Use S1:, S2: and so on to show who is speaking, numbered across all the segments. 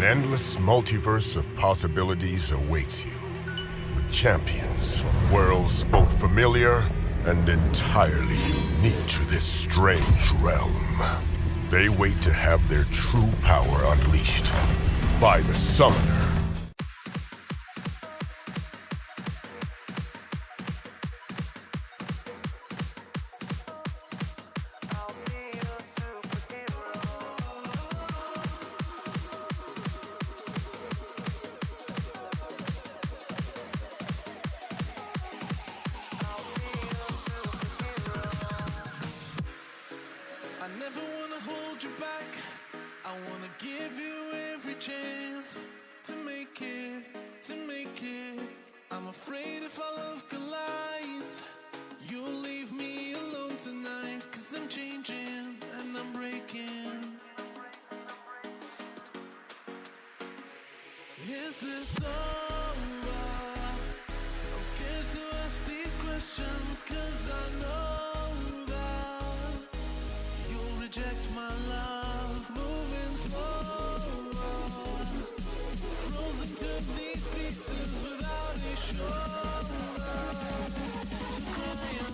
S1: An endless multiverse of possibilities awaits you. But Champions from worlds both familiar and entirely unique to this strange realm. They wait to have their true power unleashed by the Summoner.
S2: Is this over? I'm scared to ask these questions, 'cause I know that you'll reject my love. Moving slow, frozen to these pieces without a shoulder to cry on.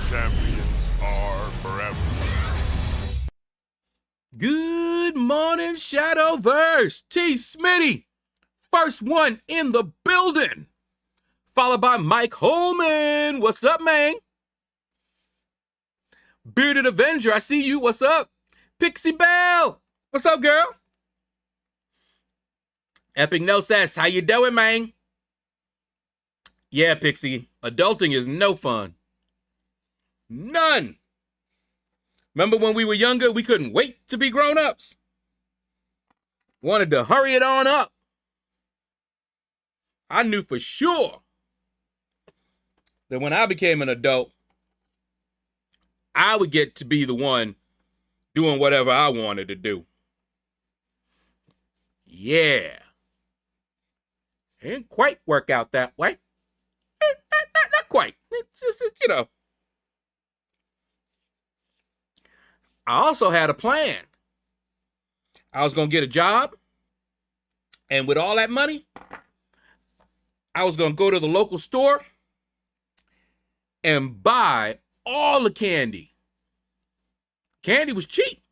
S1: Champions are forever.
S3: Good morning, Shadowverse. T. Smitty, first one in the building. Followed by Mike Holman. What's up, man? Bearded Avenger, I see you. What's up? Pixie Bell. What's up, girl? Epic No Sass, how you doing, man? Yeah, Pixie, adulting is no fun. None. Remember when we were younger, we couldn't wait to be grown-ups? Wanted to hurry it on up. I knew for sure that when I became an adult, I would get to be the one doing whatever I wanted to do. Yeah. It didn't quite work out that way. Not quite. It's just, you know. I also had a plan. I was going to get a job, and with all that money, I was going to go to the local store and buy all the candy. Candy was cheap.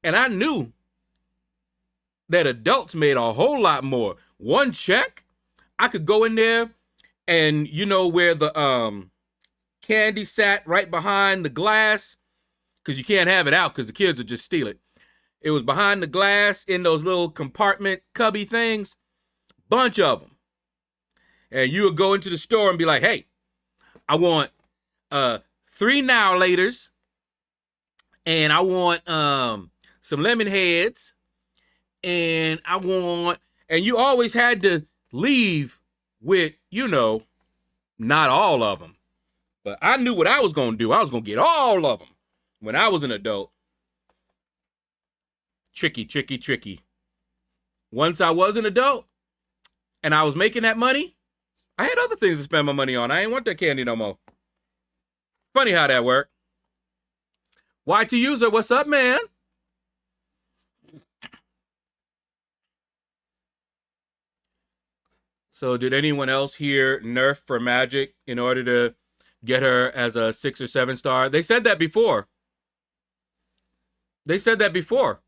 S3: And I knew that adults made a whole lot more. One check, I could go in there and you know where the candy sat right behind the glass, because you can't have it out because the kids would just steal it. It was behind the glass in those little compartment cubby things, bunch of them. And you would go into the store and be like, hey, I want 3 Now Laters, and I want some lemon heads, and I want, and you always had to leave with, you know, not all of them. But I knew what I was going to do. I was going to get all of them when I was an adult. Tricky, tricky, tricky. Once I was an adult and I was making that money, I had other things to spend my money on. I ain't want that candy no more. Funny how that worked. YT User, what's up, man? So did anyone else here nerf for Magic in order to get her as a 6 or 7 star? They said that before. They said that before.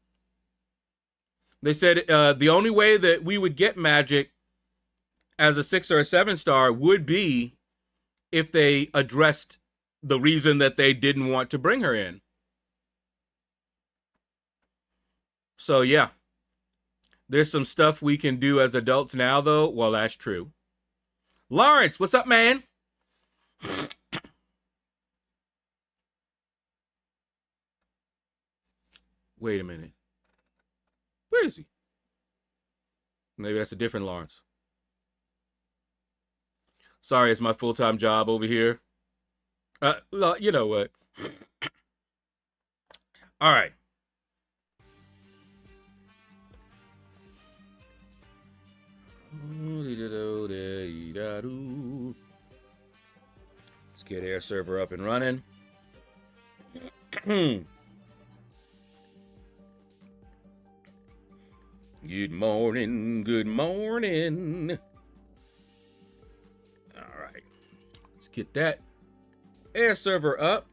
S3: They said the only way that we would get Magic as a 6 or a 7 star would be if they addressed the reason that they didn't want to bring her in. So yeah. There's some stuff we can do as adults now, though. Well, that's true. Lawrence, what's up, man? Wait a minute. Where is he? Maybe that's a different Lawrence. Sorry, it's my full-time job over here. You know what? All right. Let's get air server up and running. Good morning, good morning. All right, let's get that air server up.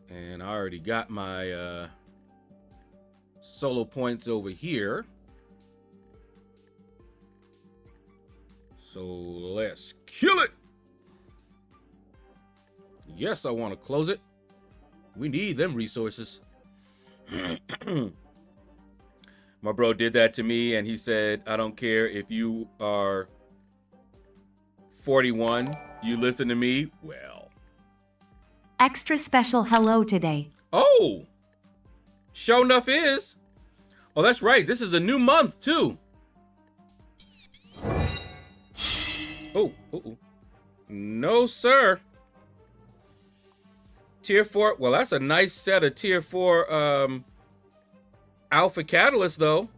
S3: And I already got my solo points over here. So let's kill it. Yes, I want to close it. We need them resources. My bro did that to me, and he said, I don't care if you are 41, you listen to me. Well,
S4: Extra special hello today.
S3: oh, sure enough is. Oh, that's right. This is a new month, too. Oh, no, sir. Tier 4. Well, that's a nice set of Tier 4 Alpha Catalyst, though.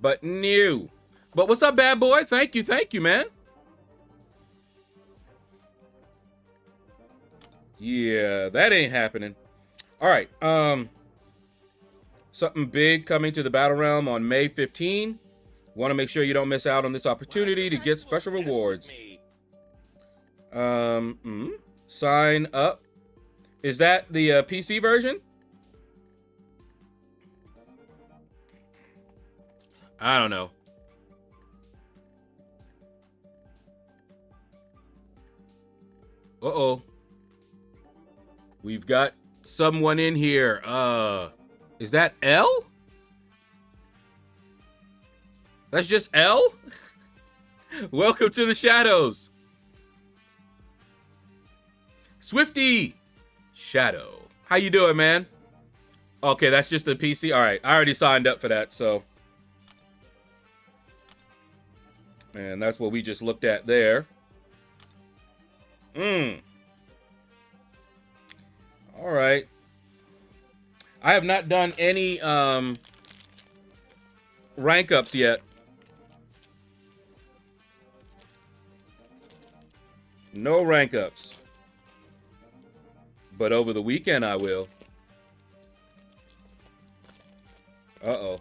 S3: But new. But what's up, bad boy? Thank you, man. Yeah, that ain't happening. All right. Something big coming to the Battle Realm on May 15. Want to make sure you don't miss out on this opportunity to get special rewards. Sign up. Is that the PC version? I don't know. Uh-oh. We've got someone in here. Is that L? That's just L? Welcome to the shadows. Swifty Shadow. How you doing, man? Okay, that's just the PC. All right, I already signed up for that, so. And that's what we just looked at there. All right. I have not done any rank ups yet. No rank ups. But over the weekend I will. Uh-oh.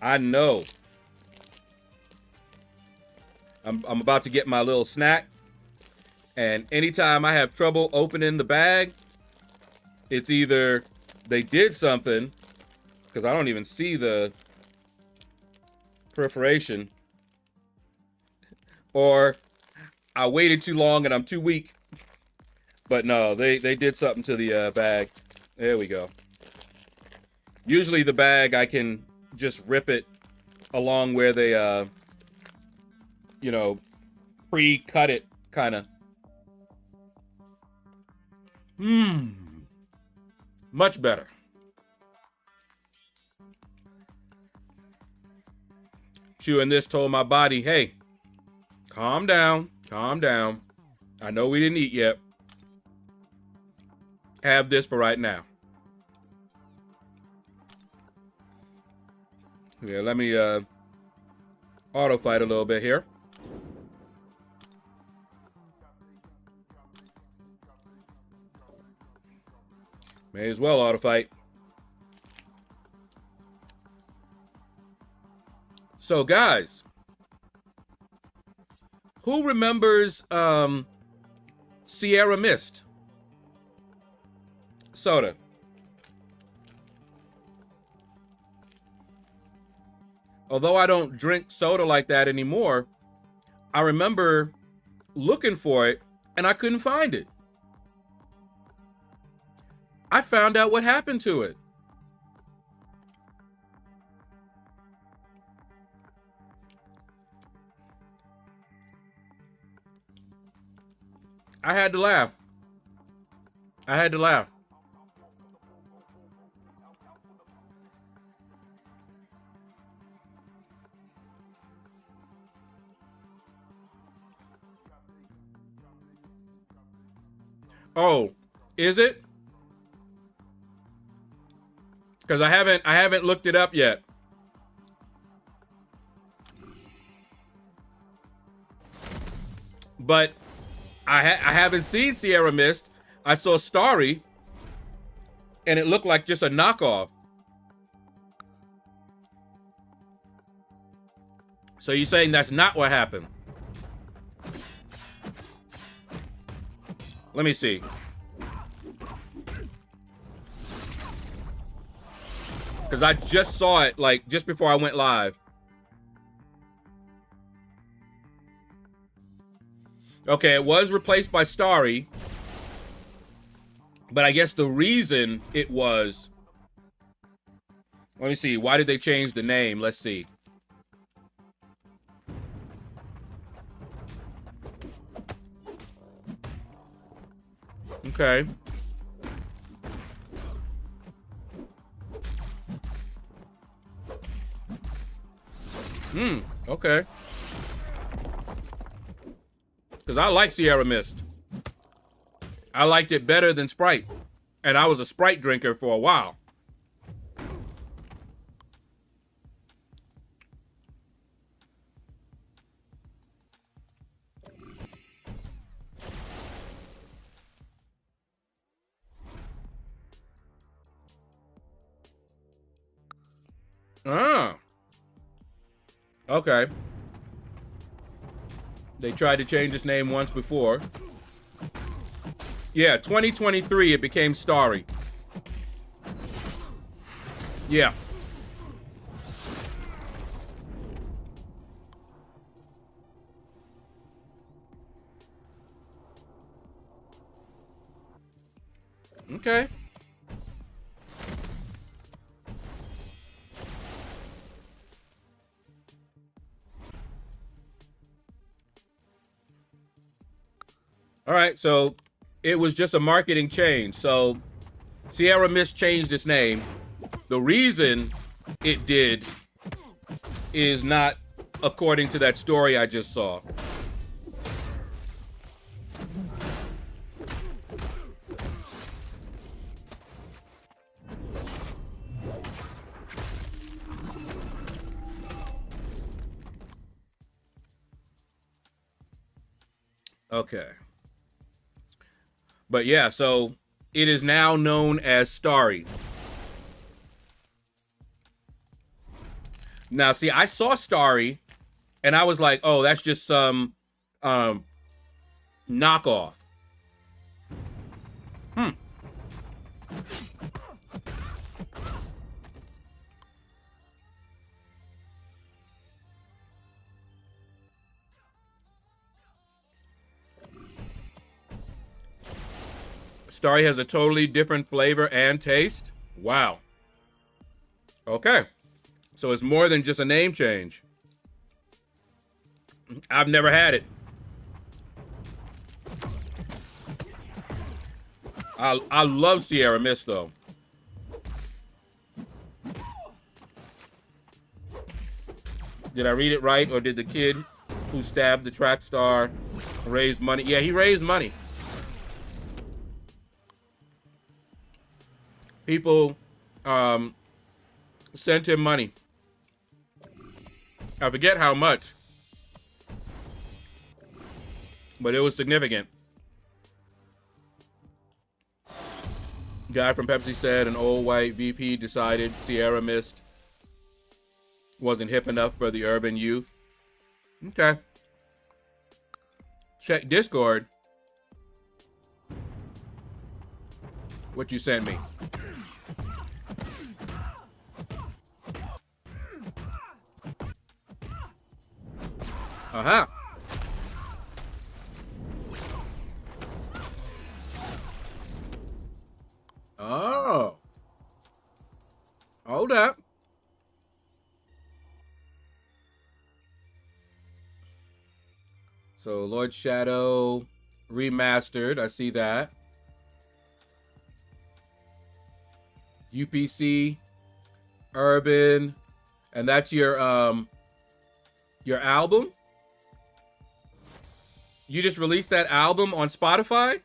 S3: I know. I'm about to get my little snack. And anytime I have trouble opening the bag, it's either they did something, because I don't even see the perforation, or I waited too long and I'm too weak. But no, they did something to the bag. There we go. Usually the bag, I can just rip it along where they, you know, pre-cut it, kind of. Much better. Chewing this told my body, hey, calm down, calm down. I know we didn't eat yet. Have this for right now. Yeah, let me auto fight a little bit here. May as well auto fight. So guys, who remembers Sierra Mist soda? Although I don't drink soda like that anymore, I remember looking for it and I couldn't find it. I found out what happened to it. I had to laugh. I had to laugh. Oh, is it? Because I haven't looked it up yet. But I haven't seen Sierra Mist. I saw Starry, and it looked like just a knockoff. So you're saying that's not what happened? Let me see. Because I just saw it, like, just before I went live. Okay, it was replaced by Starry. But I guess the reason it was... Let me see. Why did they change the name? Let's see. Okay. Okay. Because I like Sierra Mist. I liked it better than Sprite. And I was a Sprite drinker for a while. Ah. Okay. They tried to change its name once before. Yeah, 2023, it became Starry. Yeah. Okay. All right, so it was just a marketing change. So Sierra Mist changed its name. The reason it did is not according to that story I just saw. Okay. But yeah, so it is now known as Starry. Now, see, I saw Starry, and I was like, oh, that's just some knockoff. Starry has a totally different flavor and taste. Wow. Okay. So it's more than just a name change. I've never had it. I love Sierra Mist, though. Did I read it right, or did the kid who stabbed the track star raise money? Yeah, he raised money. People sent him money. I forget how much, but it was significant. Guy from Pepsi said an old white VP decided Sierra Mist wasn't hip enough for the urban youth. Okay. Check Discord. What you sent me. Uh-huh. Oh. Hold up. So LordShaedow remastered. I see that. UPC, Urban, and that's your album. You just released that album on Spotify?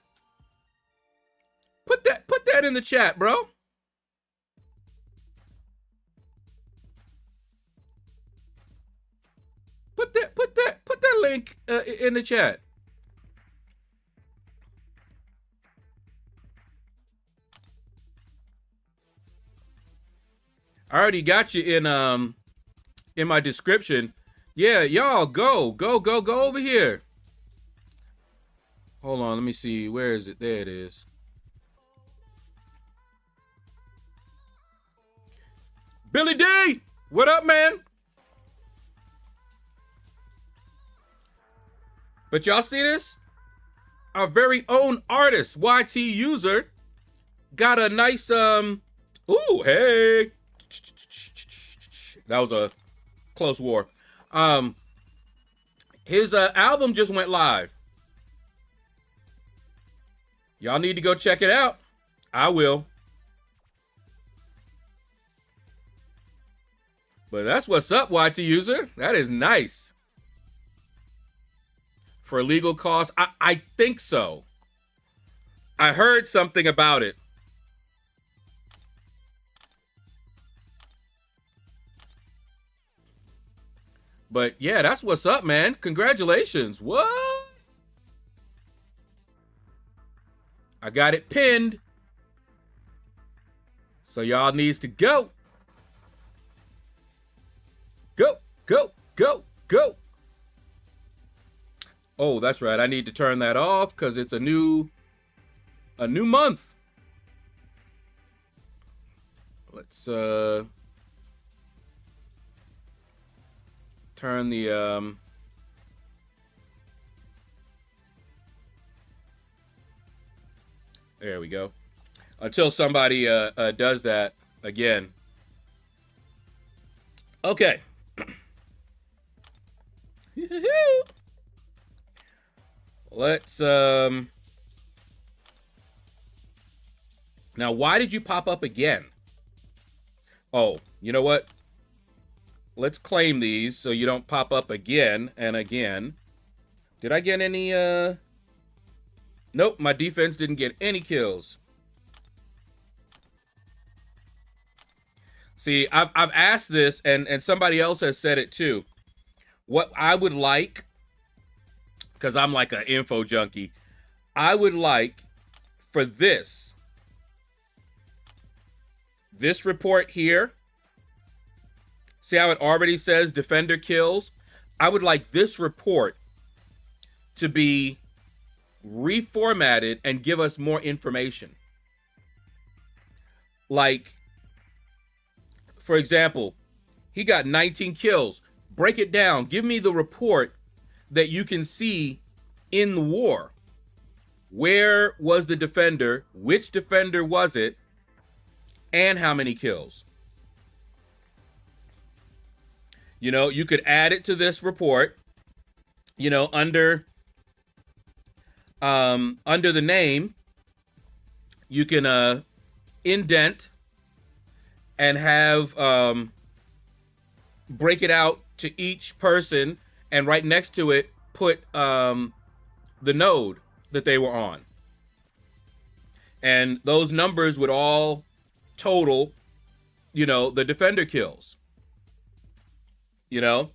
S3: Put that in the chat, bro. Put that link in the chat. I already got you in my description. Yeah, y'all go over here. Hold on, let me see. Where is it? There it is. Billy D, what up, man? But y'all see this? Our very own artist, YT User, got a nice ooh, hey. That was a close war. His album just went live. Y'all need to go check it out. I will. But that's what's up, YT User. That is nice. For legal costs, I think so. I heard something about it. But yeah, that's what's up, man. Congratulations. What? I got it pinned. So y'all needs to go. Go, go, go, go. Oh, that's right. I need to turn that off because it's a new month. Let's turn the there we go. Until somebody does that again. Okay. Let's now, why did you pop up again? Oh, you know what? Let's claim these so you don't pop up again and again. Did I get any nope, my defense didn't get any kills. See, I've asked this and somebody else has said it too. What I would like, because I'm like an info junkie, I would like for this report here. See how it already says defender kills? I would like this report to be reformatted and give us more information. Like, for example, he got 19 kills. Break it down. Give me the report that you can see in the war. Where was the defender? Which defender was it? And how many kills? You know, you could add it to this report, you know, under the name, you can indent and have break it out to each person, and right next to it put the node that they were on. And those numbers would all total, you know, the defender kills. You know?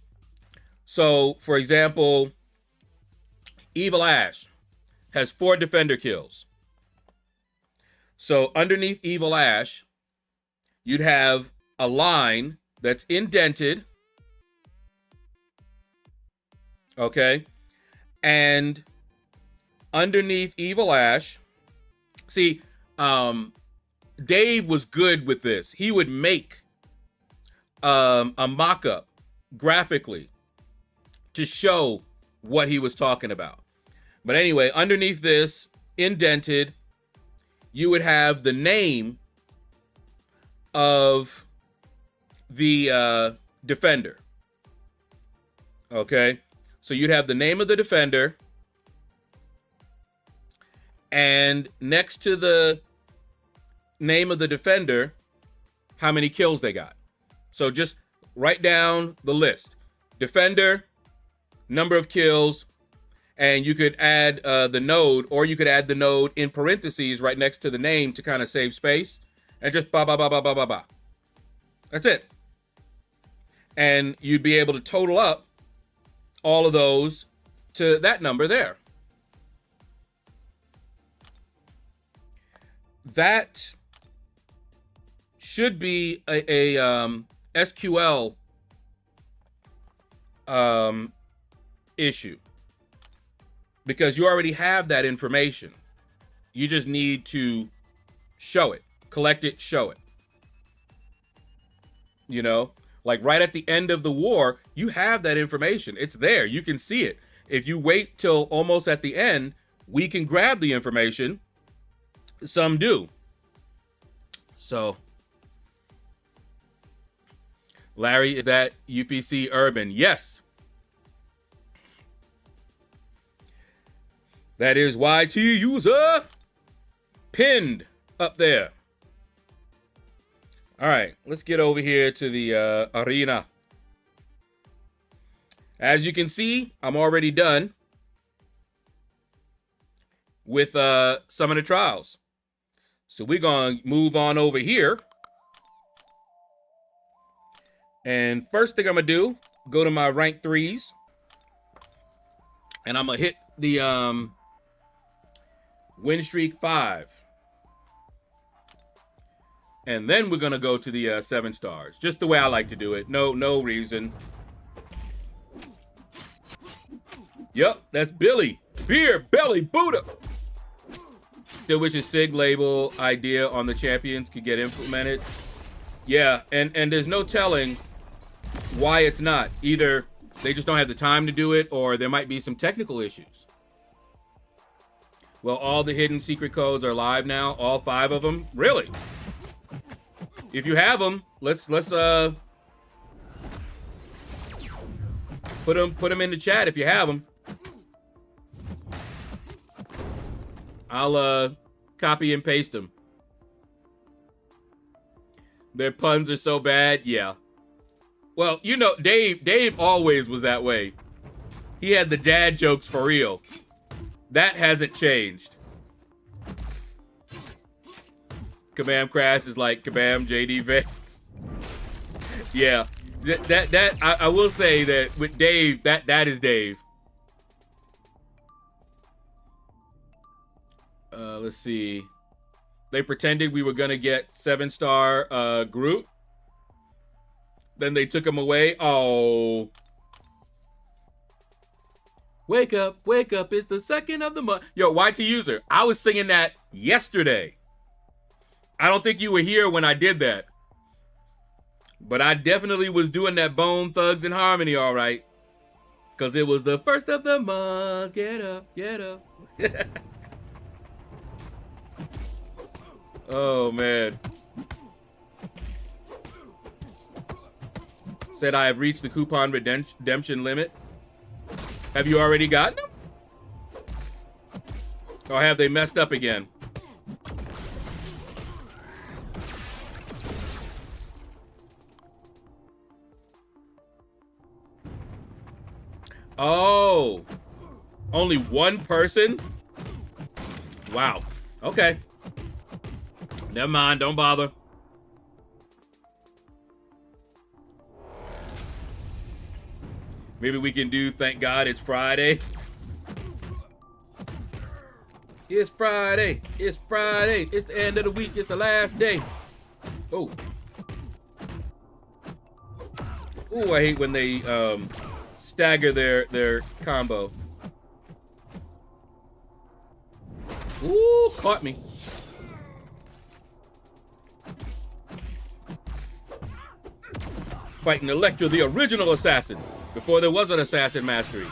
S3: So, for example, Evil Ash has 4 defender kills. So underneath Evil Ash, you'd have a line that's indented. Okay? And underneath Evil Ash, see, Dave was good with this. He would make a mock-up graphically to show what he was talking about. But anyway, underneath this, indented, you would have the name of the defender. Okay? So you'd have the name of the defender. And next to the name of the defender, how many kills they got. So just write down the list. Defender, number of kills, and you could add the node, or you could add the node in parentheses right next to the name to kind of save space, and just ba ba ba ba ba ba ba. That's it. And you'd be able to total up all of those to that number there. That should be a SQL issue, because you already have that information. You just need to show it, collect it, show it. You know, like right at the end of the war, you have that information. It's there. You can see it. If you wait till almost at the end, we can grab the information. Some do. So, Larry, is that UPC Urban? Yes. That is YT user pinned up there. All right, let's get over here to the arena. As you can see, I'm already done with some of the trials. So we're going to move on over here. And first thing I'm going to do, go to my rank 3s. And I'm going to hit the win streak 5. And then we're going to go to the 7 stars. Just the way I like to do it. No reason. Yep, that's Billy. Beer Belly Buddha. Still wish a SIG label idea on the champions could get implemented. Yeah, and there's no telling why it's not. Either they just don't have the time to do it, or there might be some technical issues. Well, all the hidden secret codes are live now, all 5 of them. Really? If you have them, let's put them in the chat if you have them. I'll copy and paste them. Their puns are so bad, yeah. Well, you know, Dave always was that way. He had the dad jokes for real. That hasn't changed. Kabam Crash is like Kabam JD Vance. Yeah, that I will say that with Dave, that is Dave. Let's see. They pretended we were gonna get 7-star Groot. Then they took him away. Oh. Wake up, it's the 2nd of the month. Yo, YT user, I was singing that yesterday. I don't think you were here when I did that. But I definitely was doing that Bone Thugs and Harmony all right. Because it was the 1st of the month. Get up, get up. Oh, man. Said I have reached the coupon redemption limit. Have you already gotten them? Or have they messed up again? Oh. Only one person? Wow. Okay. Never mind, don't bother. Maybe we can do Thank God It's Friday. It's Friday. It's Friday. It's the end of the week. It's the last day. Oh. Ooh, I hate when they stagger their combo. Ooh, caught me. Fighting Electra, the original assassin, before there was an Assassin Mastery.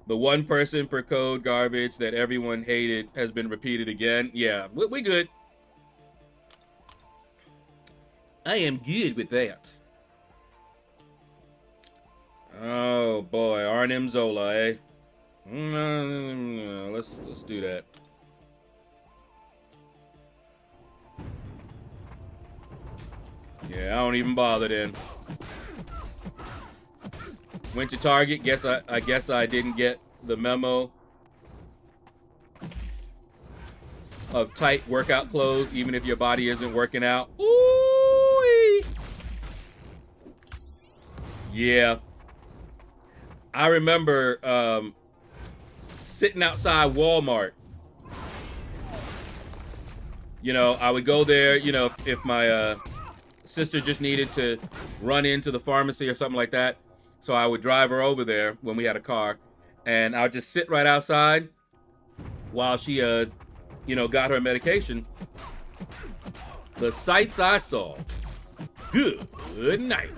S3: The 1 person per code garbage that everyone hated has been repeated again. Yeah, we good. I am good with that. Oh boy, Arnim Zola, eh? Let's do that. Yeah, I don't even bother then. Went to Target. I guess I didn't get the memo of tight workout clothes, even if your body isn't working out. Ooh. Yeah. I remember sitting outside Walmart. You know, I would go there, you know, if my sister just needed to run into the pharmacy or something like that. So I would drive her over there when we had a car, and I would just sit right outside while she, you know, got her medication. The sights I saw. Good night.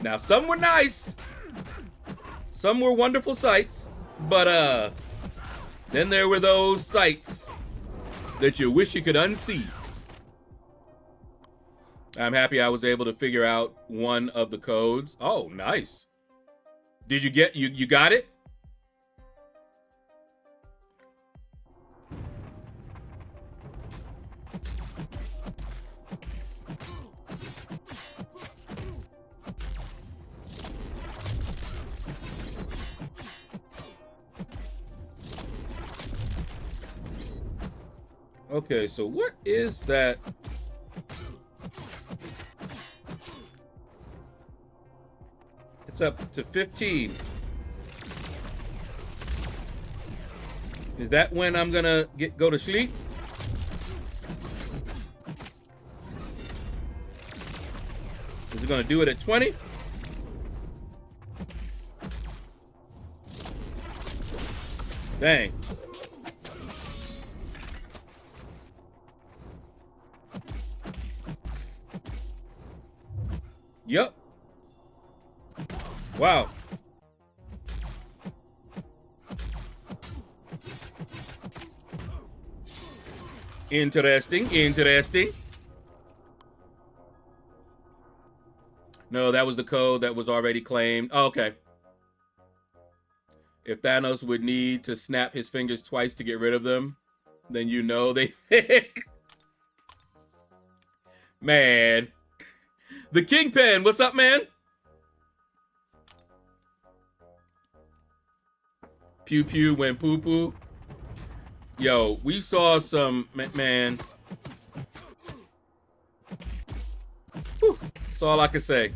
S3: Now, some were nice. Some were wonderful sights. But, then there were those sights that you wish you could unsee. I'm happy I was able to figure out one of the codes. Oh, nice. Did you get, you got it? Okay, so what is that? It's up to 15. Is that when I'm gonna go to sleep? Is it gonna do it at 20? Dang. Yep. Wow. Interesting, interesting. No, that was the code that was already claimed. Oh, okay. If Thanos would need to snap his fingers twice to get rid of them, then you know they thick. Man. The Kingpin, what's up, man? Pew pew when poo poo. Yo, we saw some, man. Whew, that's all I can say.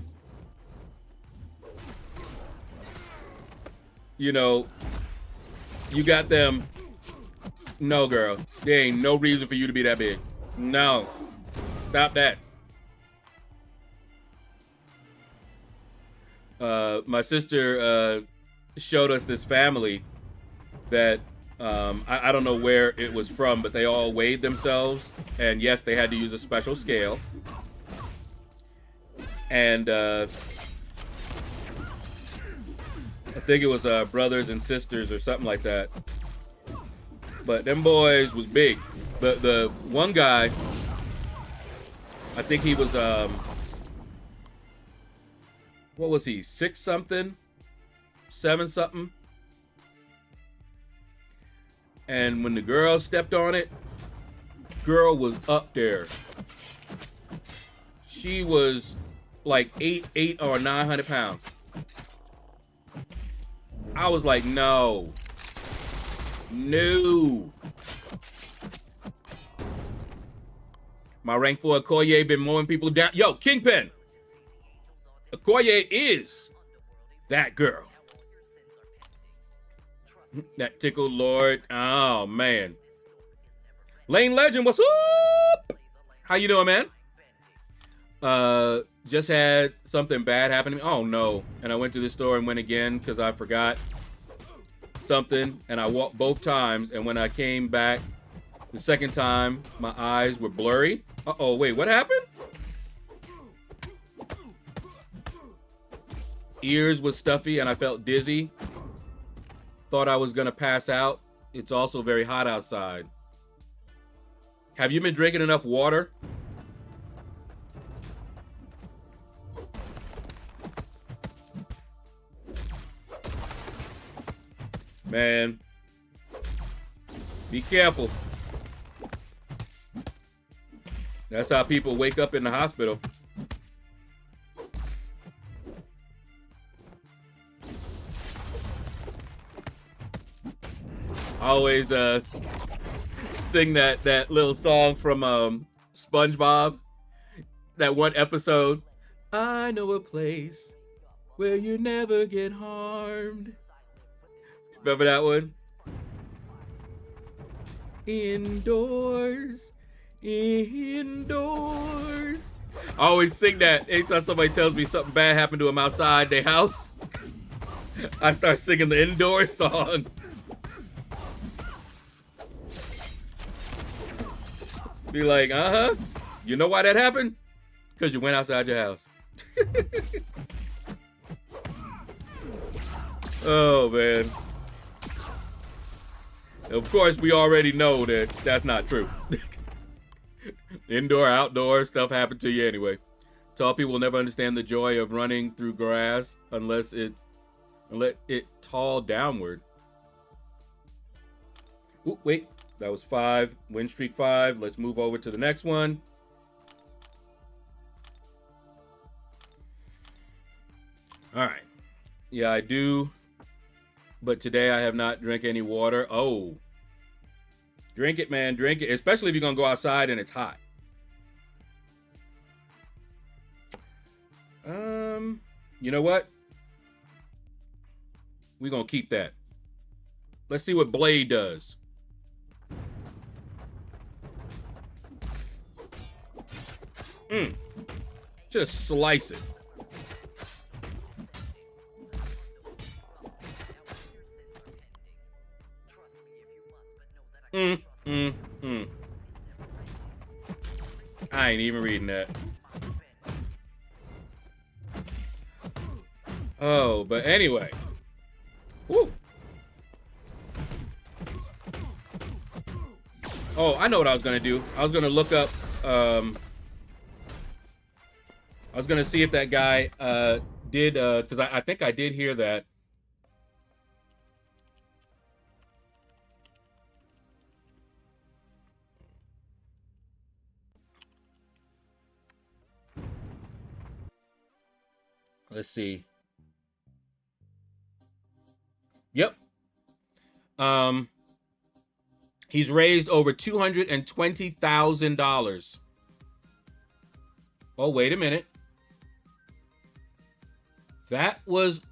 S3: You know, you got them. No, girl. There ain't no reason for you to be that big. No. Stop that. My sister showed us this family that I don't know where it was from, but they all weighed themselves, and yes, they had to use a special scale. And I think it was brothers and sisters or something like that. But them boys was big. The one guy, I think he was what was he, 6 something, 7 something? And when the girl stepped on it, girl was up there. She was like 8 or 900 pounds. I was like, no. No. My rank 4 Okoye been mowing people down. Yo, Kingpin. Okoye is that girl. That tickled Lord. Oh, man. Lane Legend, what's up? How you doing, man? Just had something bad happen to me. Oh, no. And I went to the store and went again because I forgot something. And I walked both times. And when I came back the second time, my eyes were blurry. Uh-oh, wait, what happened? Ears was stuffy and I felt dizzy. Thought I was gonna pass out. It's also very hot outside. Have you been drinking enough water? Man. Be careful. That's how people wake up in the hospital. I always sing that little song from SpongeBob. That one episode. I know a place where you never get harmed. Remember that one? Indoors. Indoors. I always sing that anytime somebody tells me something bad happened to them outside their house. I start singing the indoor song. Be like, uh-huh. You know why that happened? Because you went outside your house. Oh, man. Of course, we already know that that's not true. Indoor, outdoor stuff happened to you anyway. Tall people will never understand the joy of running through grass unless it tall downward. Ooh, wait. That was 5. Win streak 5. Let's move over to the next one. All right. Yeah, I do. But today I have not drank any water. Oh. Drink it, man. Drink it. Especially if you're going to go outside and it's hot. You know what? We're going to keep that. Let's see what Blade does. Just slice it. I ain't even reading that. Oh, but anyway. Woo. Oh, I know what I was gonna do. I was gonna look up I was gonna see if that guy did because I think I did hear that. Let's see. Yep. He's raised over $220,000. Oh, wait a minute. That was...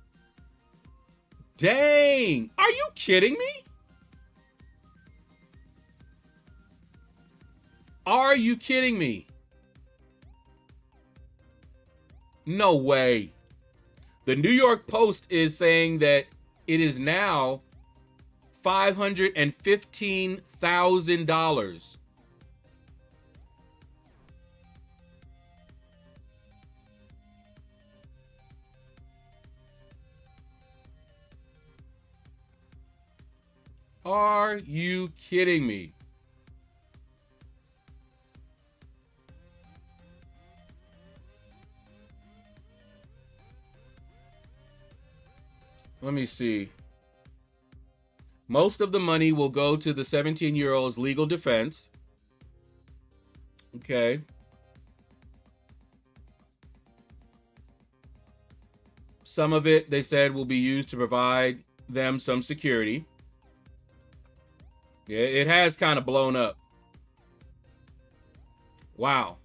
S3: Dang! Are you kidding me? Are you kidding me? No way. The New York Post is saying that it is now $515,000. Are you kidding me? Let me see. Most of the money will go to the 17-year-old's legal defense. Okay. Some of it, they said, will be used to provide them some security. Yeah, it has kind of blown up. Wow.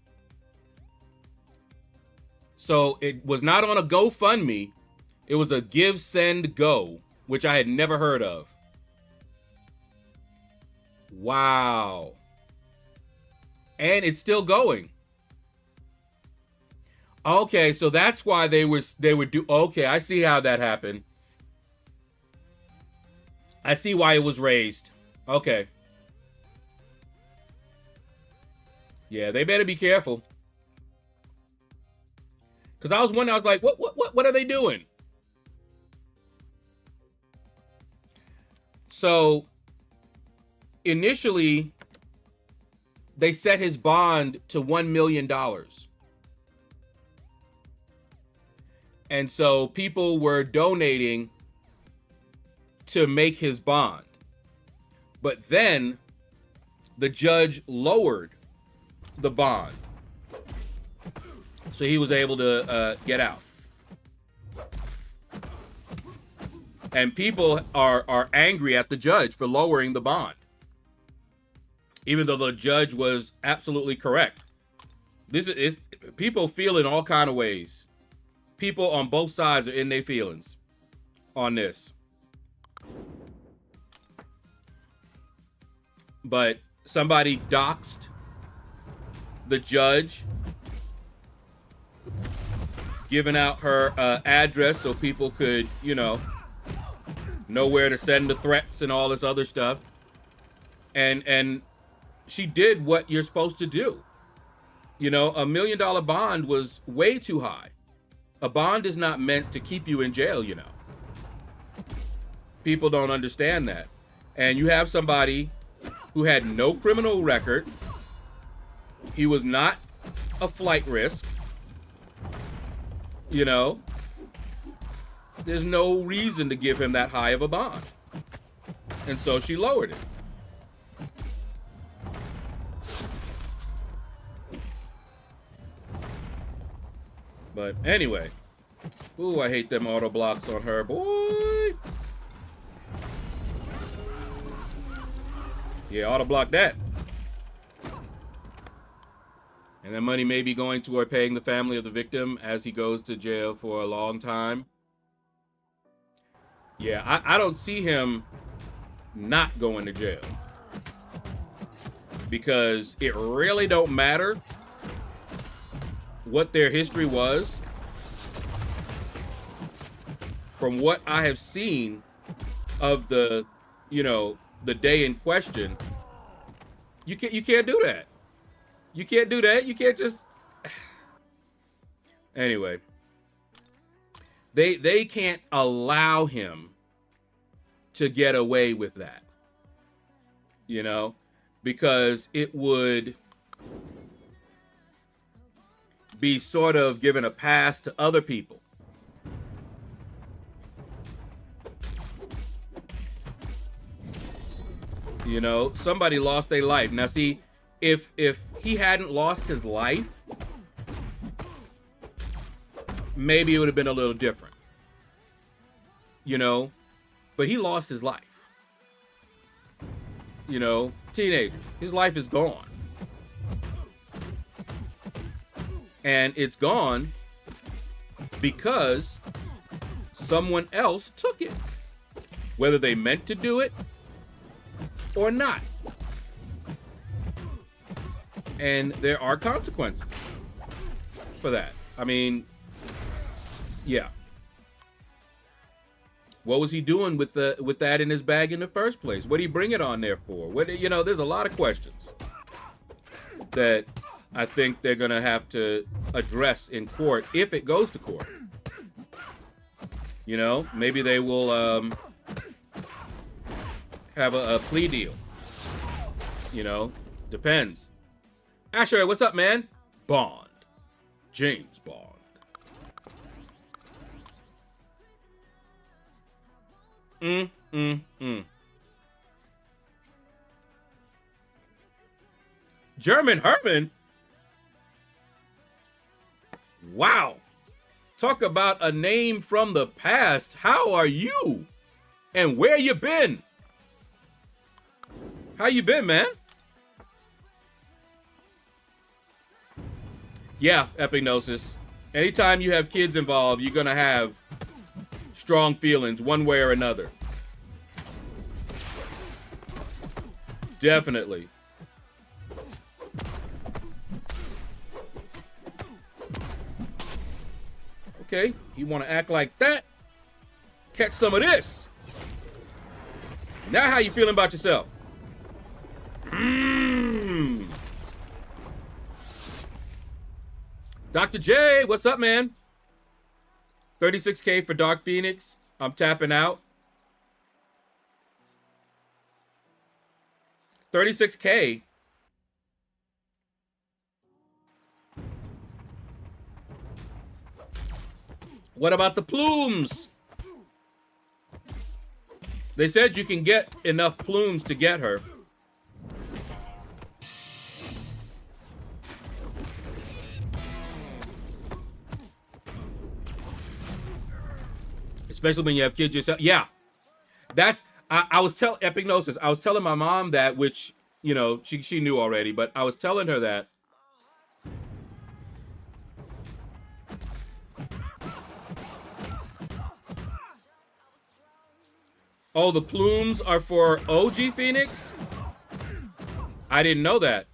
S3: So it was not on a GoFundMe. It was a Give, Send, Go, which I had never heard of. Wow. And it's still going. Okay, so that's why they would do. Okay, I see how that happened. I see why it was raised. Okay. Yeah, they better be careful. Because I was wondering, I was like, what are they doing? So, initially, they set his bond to $1 million. And so people were donating to make his bond. But then the judge lowered the bond. So he was able to get out. And people are angry at the judge for lowering the bond, even though the judge was absolutely correct. This is people feel in all kind of ways. People on both sides are in their feelings on this. But somebody doxed the judge, giving out her address so people could, know where to send the threats and all this other stuff. And she did what you're supposed to do. $1 million bond was way too high. A bond is not meant to keep you in jail, People don't understand that. And you have somebody who had no criminal record. He was not a flight risk. There's no reason to give him that high of a bond. And so she lowered it. But anyway. Ooh, I hate them auto blocks on her, boy. Yeah, auto block that. And that money may be going toward paying the family of the victim as he goes to jail for a long time. Yeah, I don't see him not going to jail. Because it really don't matter what their history was. From what I have seen of the, the day in question, you can't do that. You can't do that. You can't just... Anyway. They can't allow him to get away with that. Because it would be sort of giving a pass to other people. Somebody lost their life. Now see, if he hadn't lost his life, maybe it would have been a little different. But he lost his life. Teenager, his life is gone. And it's gone because someone else took it. Whether they meant to do it or not. And there are consequences for that. I mean, yeah. What was he doing with that in his bag in the first place? What did he bring it on there for? There's a lot of questions that I think they're gonna have to address in court if it goes to court. Maybe they will have a plea deal. Depends. Asher, what's up, man? Bond. James Bond. German Herman? Wow. Talk about a name from the past. How are you? And where you been? How you been, man? Yeah, Epignosis. Anytime you have kids involved, you're gonna have strong feelings one way or another. Definitely. Okay, you want to act like that? Catch some of this. Now how you feeling about yourself? Dr. J, what's up, man? 36K for Dark Phoenix. I'm tapping out. 36K. What about the plumes? They said you can get enough plumes to get her. Especially when you have kids yourself. Yeah. That's I was telling Epignosis, I was telling my mom that, which, you know, she knew already, but I was telling her that. Oh, the plumes are for OG Phoenix? I didn't know that.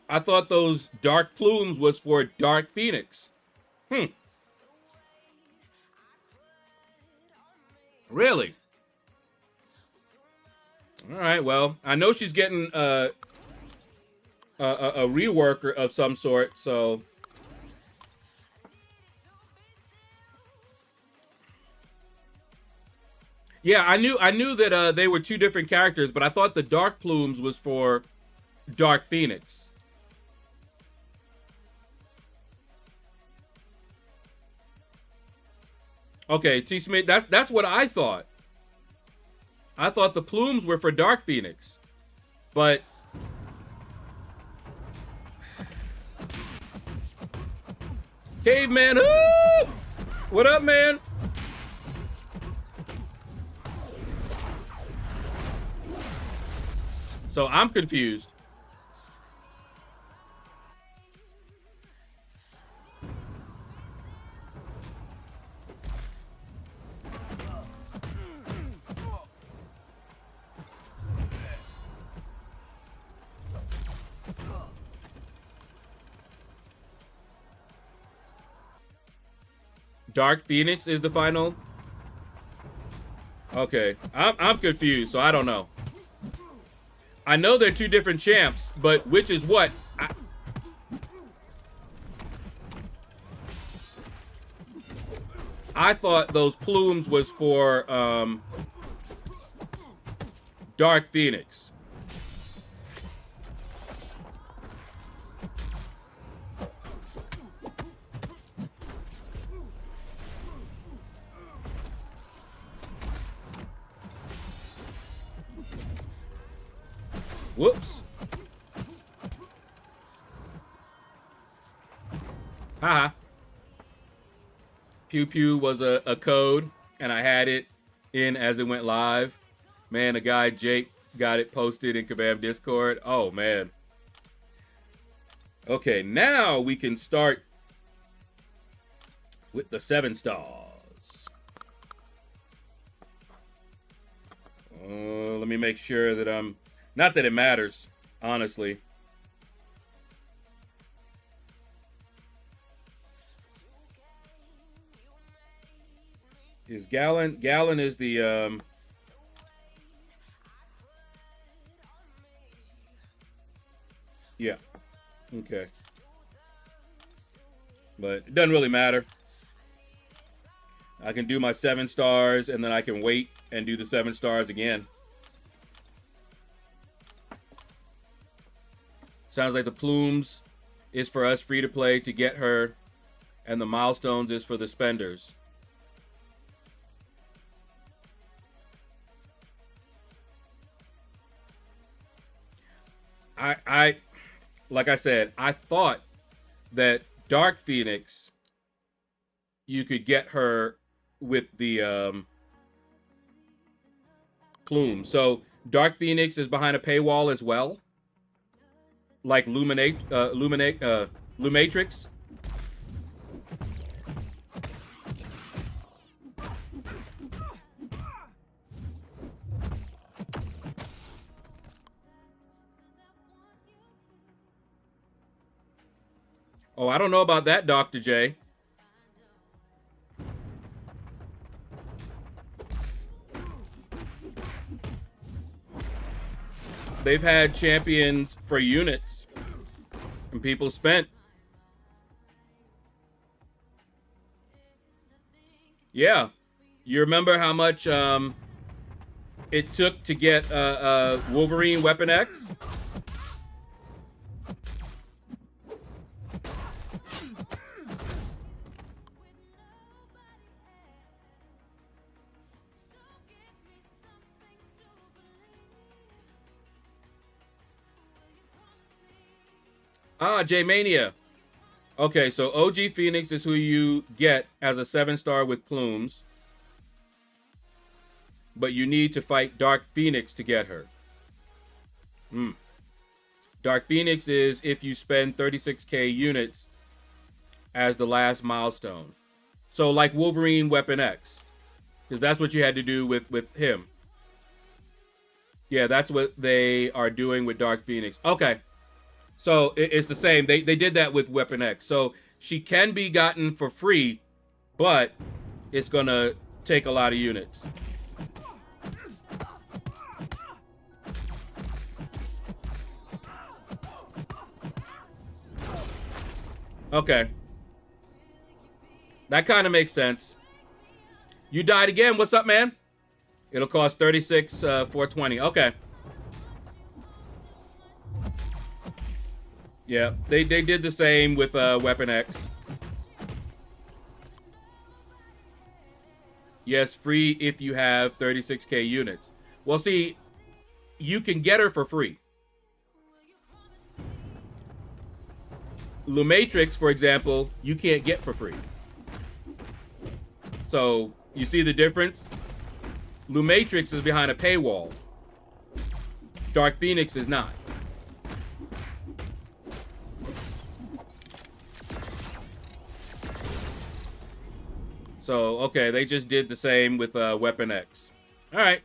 S3: I thought those dark plumes was for Dark Phoenix. Really? All right, well, I know she's getting a reworker of some sort, so... Yeah, I knew that they were two different characters, but I thought the Dark Plumes was for Dark Phoenix. Okay, T. Smith, that's what I thought. I thought the plumes were for Dark Phoenix, but Caveman, ooh! What up, man? So I'm confused. Dark Phoenix is the final. Okay, I'm confused, so I don't know. I know they're two different champs, but which is what? I thought those plumes was for Dark Phoenix. Whoops. Haha. Pew Pew was a code, and I had it in as it went live. Man, the guy Jake got it posted in Kabam Discord. Oh, man. Okay, now we can start with the 7 stars. Let me make sure that I'm... Not that it matters, honestly. Is Gallon? Gallon is the yeah. Okay. But it doesn't really matter. I can do my 7 stars and then I can wait and do the 7 stars again. Sounds like the plumes is for us free to play to get her, and the milestones is for the spenders. I like I said, I thought that Dark Phoenix, you could get her with the plume. So Dark Phoenix is behind a paywall as well. Like Lumatrix. Oh, I don't know about that, Dr. J. They've had champions for units, and people spent. Yeah. You remember how much it took to get Wolverine Weapon X? Ah, J-Mania. Okay, so OG Phoenix is who you get as a 7-star with plumes. But you need to fight Dark Phoenix to get her. Dark Phoenix is if you spend 36k units as the last milestone. So like Wolverine Weapon X. Because that's what you had to do with him. Yeah, that's what they are doing with Dark Phoenix. Okay. So it's the same. They did that with Weapon X. So she can be gotten for free, but it's going to take a lot of units. Okay. That kind of makes sense. You died again. What's up, man? It'll cost 36, 420. Okay. Yeah, they did the same with Weapon X. Yes, free if you have 36k units. Well, see, you can get her for free. Lumatrix, for example, you can't get for free. So, you see the difference? Lumatrix is behind a paywall. Dark Phoenix is not. So, okay, they just did the same with Weapon X. All right.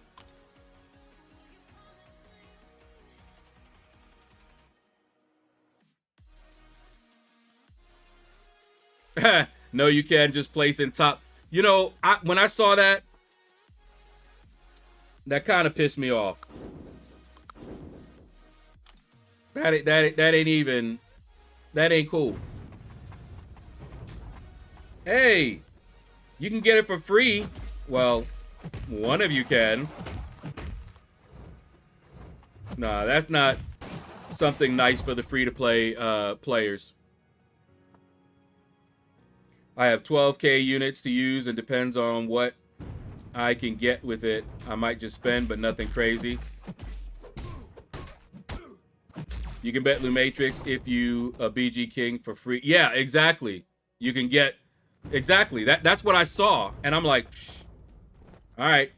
S3: No, you can't just place in top. You know, when I saw that, that kind of pissed me off. That ain't cool. Hey, you can get it for free. Well, one of you can. Nah, that's not something nice for the free-to-play players. I have 12k units to use, and depends on what I can get with it. I might just spend, but nothing crazy. You can bet Lumatrix if you a BG King for free. Yeah, exactly. You can get exactly that's what I saw, and I'm like, psh, all right.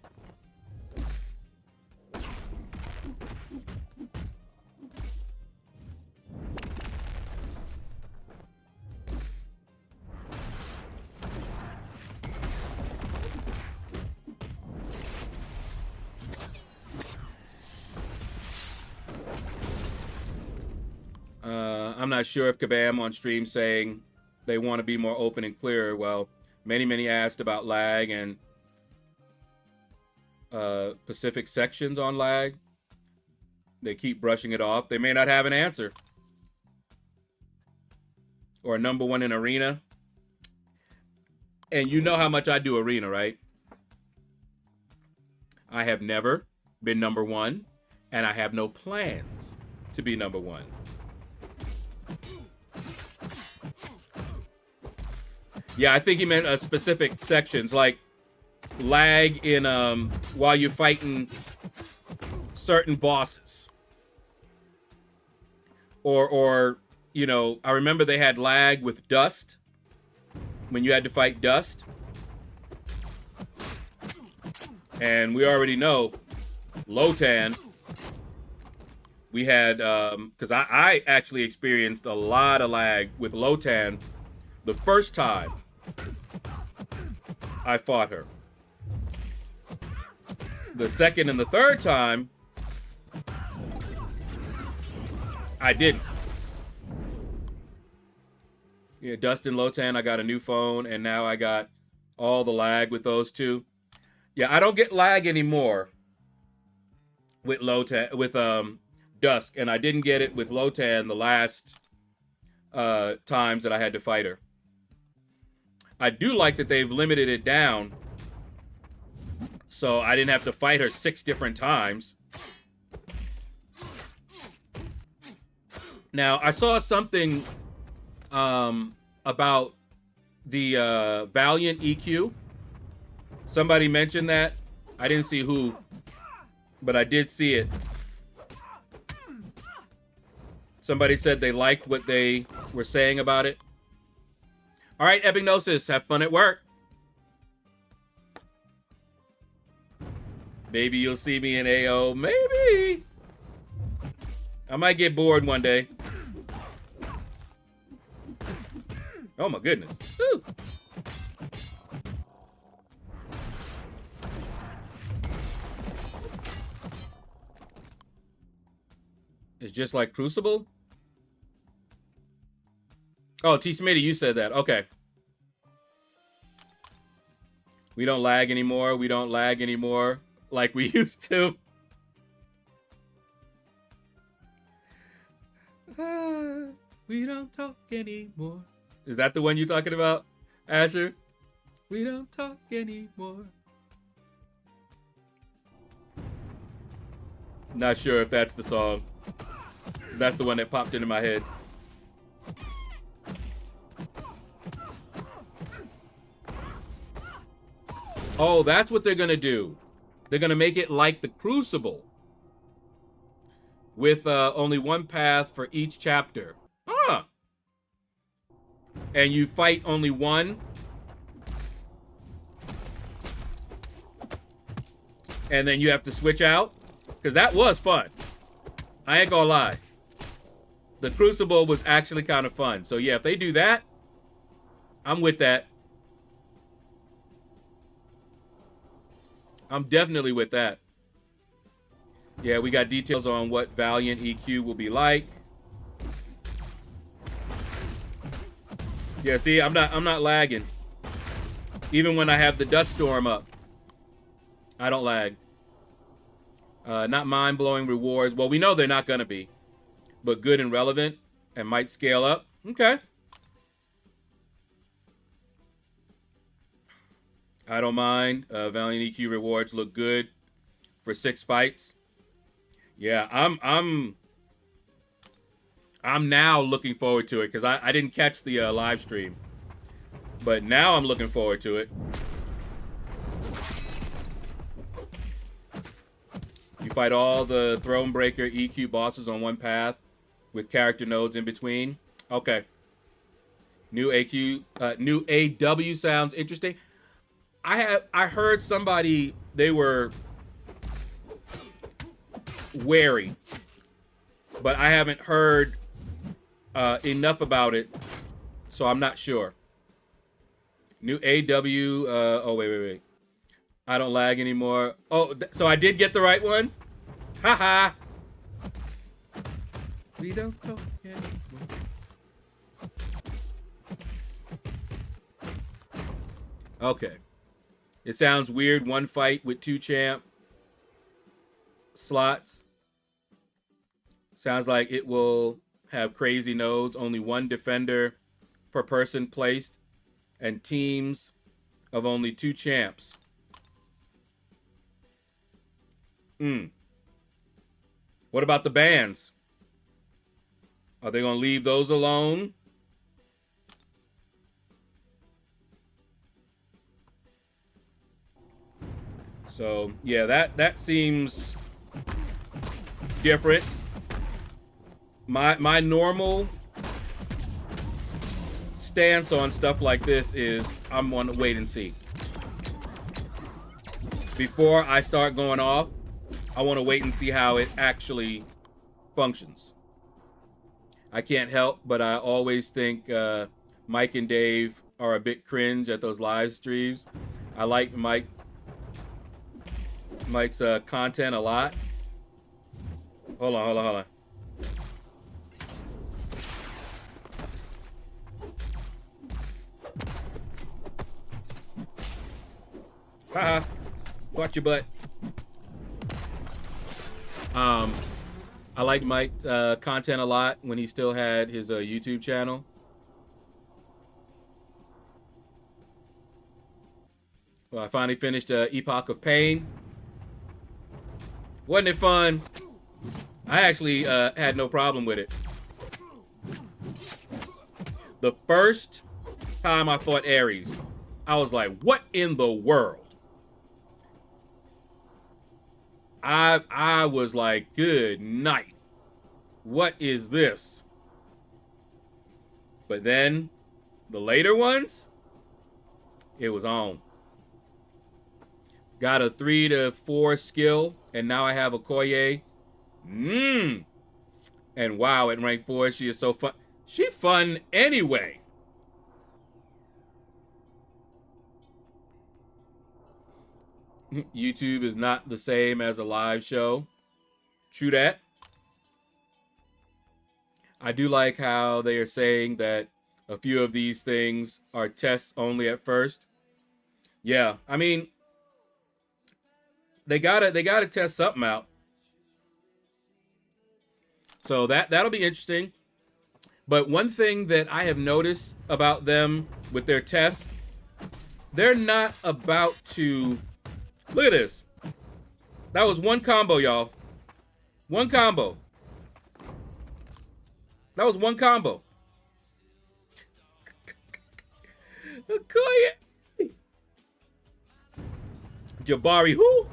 S3: I'm not sure if Kabam on stream saying they want to be more open and clear. Well, many asked about lag and specific sections on lag. They keep brushing it off. They may not have an answer. Or a number one in arena. And you know how much I do arena, right? I have never been number one, and I have no plans to be number one. Yeah, I think he meant specific sections, like lag in while you're fighting certain bosses. Or you know, I remember they had lag with Dust when you had to fight Dust. And we already know Lotan. We had because I actually experienced a lot of lag with Lotan the first time I fought her. The second and the third time, I didn't. Yeah, Dustin Lotan, I got a new phone, and now I got all the lag with those two. Yeah, I don't get lag anymore with Lotan, with Dusk, and I didn't get it with Lotan the last times that I had to fight her. I do like that they've limited it down, so I didn't have to fight her 6 different times. Now, I saw something about the Valiant EQ. Somebody mentioned that. I didn't see who, but I did see it. Somebody said they liked what they were saying about it. All right, Epignosis, have fun at work. Maybe you'll see me in AO. Maybe. I might get bored one day. Oh my goodness. Woo. It's just like Crucible? Oh, T. Smitty, you said that. Okay. We don't lag anymore. We don't lag anymore like we used to. We don't talk anymore. Is that the one you're talking about, Asher? We don't talk anymore. Not sure if that's the song. That's the one that popped into my head. Oh, that's what they're gonna do. They're gonna make it like the Crucible, with only one path for each chapter. Huh. And you fight only one. And then you have to switch out. Because that was fun. I ain't gonna lie. The Crucible was actually kind of fun. So yeah, if they do that, I'm with that. I'm definitely with that. Yeah, we got details on what Valiant EQ will be like. Yeah, see, I'm not lagging. Even when I have the dust storm up, I don't lag. Not mind-blowing rewards. Well, we know they're not gonna be, but good and relevant and might scale up. Okay. I don't mind. Valiant EQ rewards look good for 6 fights. Yeah, I'm now looking forward to it because I didn't catch the live stream, but now I'm looking forward to it. You fight all the Thronebreaker EQ bosses on one path with character nodes in between. Okay. New AW sounds interesting. I heard somebody, they were wary, but I haven't heard enough about it, so I'm not sure. New AW, oh, wait. I don't lag anymore. Oh, so I did get the right one? Haha. We don't talk anymore. Okay. It sounds weird. One fight with 2 champ slots. Sounds like it will have crazy nodes. Only 1 defender per person placed. And teams of only 2 champs. What about the bans? Are they going to leave those alone? So, yeah, that seems different. My normal stance on stuff like this is I'm going to wait and see. Before I start going off, I want to wait and see how it actually functions. I can't help, but I always think Mike and Dave are a bit cringe at those live streams. I like Mike's content a lot. Hold on. Haha. Watch your butt. I like Mike's content a lot when he still had his YouTube channel. Well, I finally finished Epoch of Pain. Wasn't it fun? I actually had no problem with it. The first time I fought Ares, I was like, what in the world? I was like, good night. what is this? But then the later ones, it was on. Got a 3 to 4 skill, and now I have a Koye. And wow, at rank 4, she is so fun. She fun anyway. YouTube is not the same as a live show. True that. I do like how they are saying that a few of these things are tests only at first. Yeah, I mean, they gotta test something out. So that'll be interesting. But one thing that I have noticed about them with their tests, they're not about to... Look at this. That was one combo, y'all. One combo. That was one combo. Okoye. Jabari who?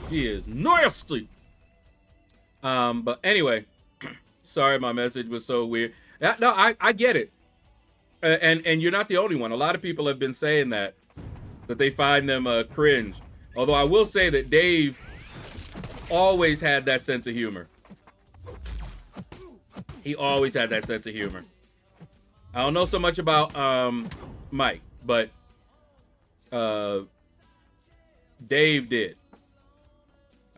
S3: She is nasty. But anyway, sorry my message was so weird. No, I get it. And you're not the only one. A lot of people have been saying that they find them cringe. Although I will say that Dave always had that sense of humor. He always had that sense of humor. I don't know so much about Mike, but Dave did.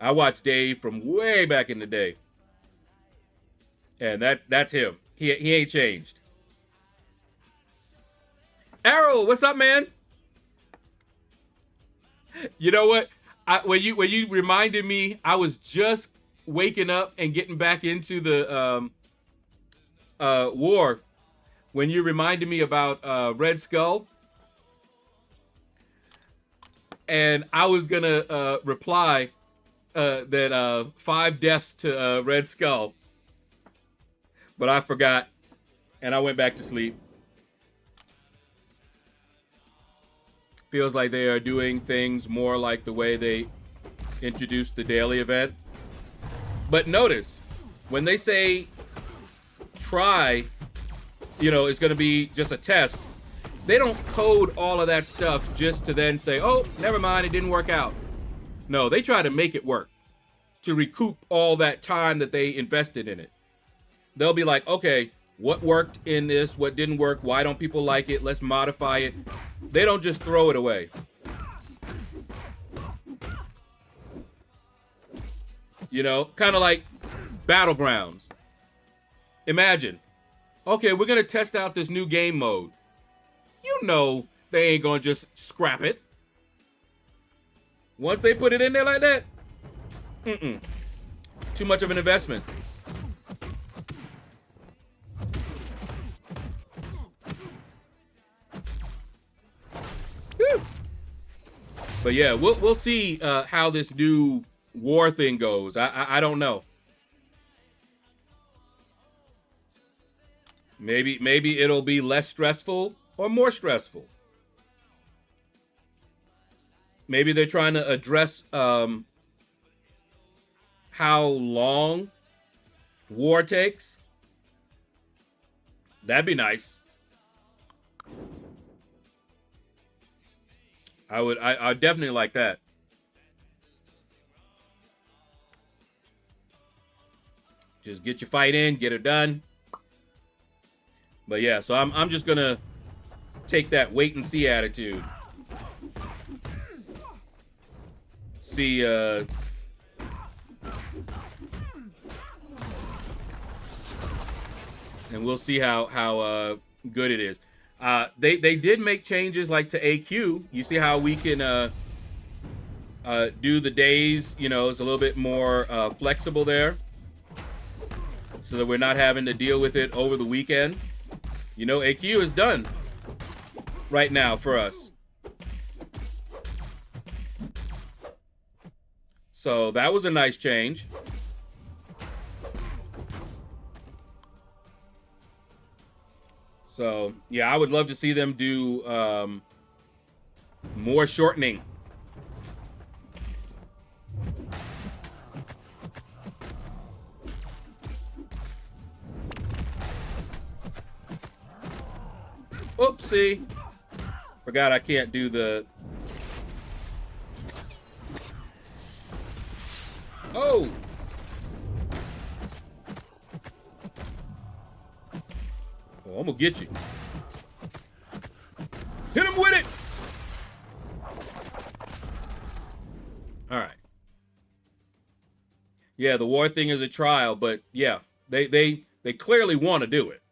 S3: I watched Dave from way back in the day. And that's him. He ain't changed. Arrow, what's up, man? You know what? When you reminded me, I was just waking up and getting back into the war. When you reminded me about Red Skull, and I was gonna reply that 5 deaths to Red Skull, but I forgot, and I went back to sleep. Feels like they are doing things more like the way they introduced the daily event. But notice, when they say try, you know, it's going to be just a test, they don't code all of that stuff just to then say, oh, never mind, it didn't work out. No, they try to make it work, to recoup all that time that they invested in it. They'll be like, okay, what worked in this? What didn't work? Why don't people like it? Let's modify it. They don't just throw it away. You know, kind of like Battlegrounds. Imagine, okay, we're going to test out this new game mode. You know they ain't going to just scrap it. Once they put it in there like that, too much of an investment. Whew. But yeah, we'll see how this new war thing goes. I don't know. Maybe it'll be less stressful or more stressful. Maybe they're trying to address how long war takes. That'd be nice. I'd definitely like that. Just get your fight in, get it done. But yeah, so I'm just gonna take that wait and see attitude. See and we'll see how good it is. They did make changes like to AQ. You see how we can do the days, you know, it's a little bit more flexible there, so that we're not having to deal with it over the weekend. You know, AQ is done right now for us. So that was a nice change. So yeah, I would love to see them do More shortening. Oopsie. Forgot I can't do the... Oh! Oh, I'm gonna get you. Hit him with it! All right. Yeah, the war thing is a trial, but yeah, they clearly want to do it.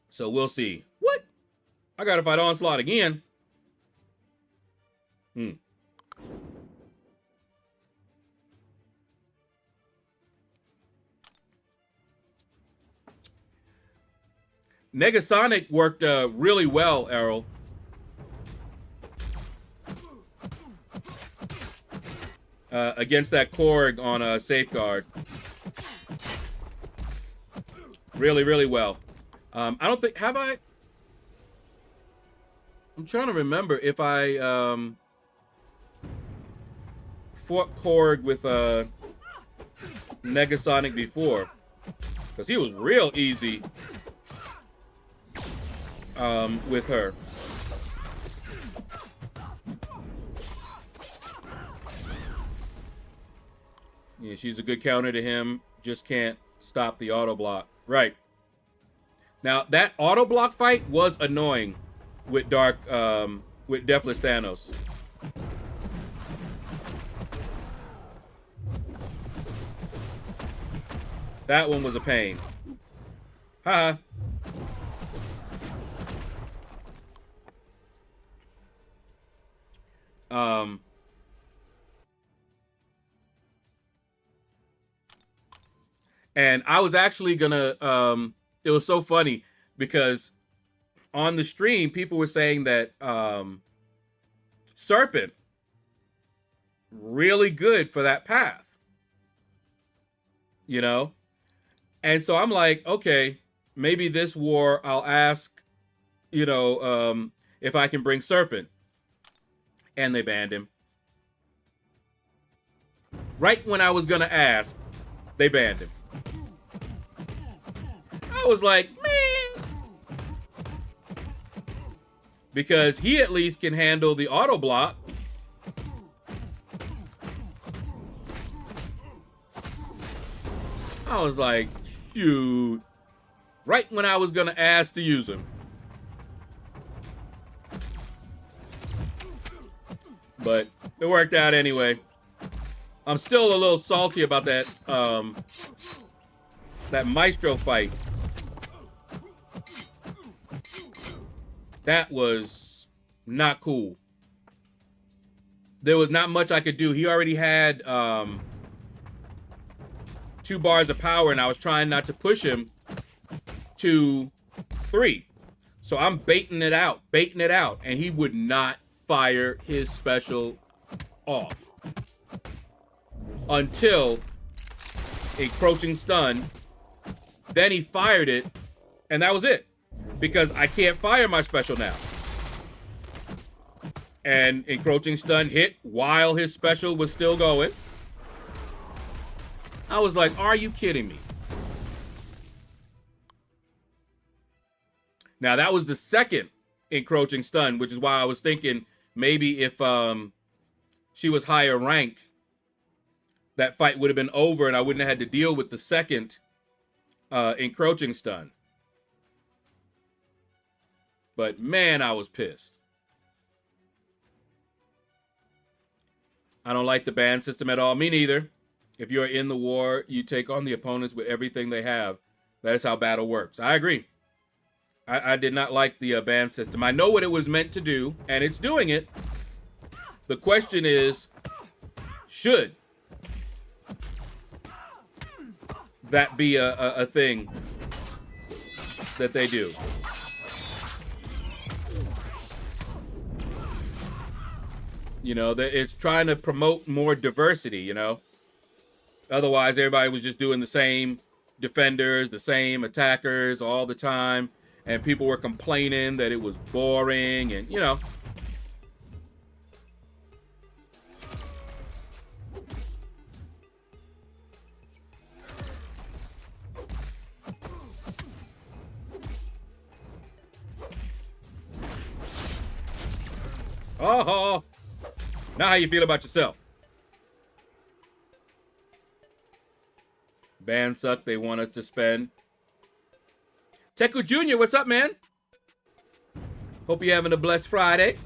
S3: So we'll see. What? I gotta fight Onslaught again. Negasonic worked really well, Errol. Against that Korg on a Safeguard. Really, really well. I don't think, have I? I'm trying to remember if I fought Korg with Negasonic before. Because he was real easy with her. Yeah, she's a good counter to him. Just can't stop the auto block. Right. Now, that auto block fight was annoying with with Deathless Thanos. That one was a pain. Haha. And I was actually gonna, it was so funny because on the stream, people were saying that Serpent, really good for that path. You know? And so I'm like, okay, maybe this war I'll ask, you know, if I can bring Serpent. And they banned him. Right when I was gonna ask, they banned him. I was like, man. Because he at least can handle the auto block. I was like, shoot. Right when I was gonna ask to use him. But it worked out anyway. I'm still a little salty about that that Maestro fight. That was not cool. There was not much I could do. He already had 2 bars of power, and I was trying not to push him to 3. So I'm baiting it out, and he would not fire his special off until encroaching stun. Then he fired it, and that was it. Because I can't fire my special now. And encroaching stun hit while his special was still going. I was like, are you kidding me? Now, that was the second encroaching stun, which is why I was thinking maybe if she was higher rank, that fight would have been over and I wouldn't have had to deal with the second encroaching stun. But man, I was pissed. I don't like the ban system at all. Me neither. If you're in the war, you take on the opponents with everything they have. That is how battle works. I agree. I did not like the ban system. I know what it was meant to do, and it's doing it. The question is, should that be a thing that they do? You know, it's trying to promote more diversity, you know? Otherwise, everybody was just doing the same defenders, the same attackers all the time. And people were complaining that it was boring and, you know, Oh, now how you feel about yourself? Band suck. They want us to spend. Teku Jr., what's up, man? Hope you're having a blessed Friday.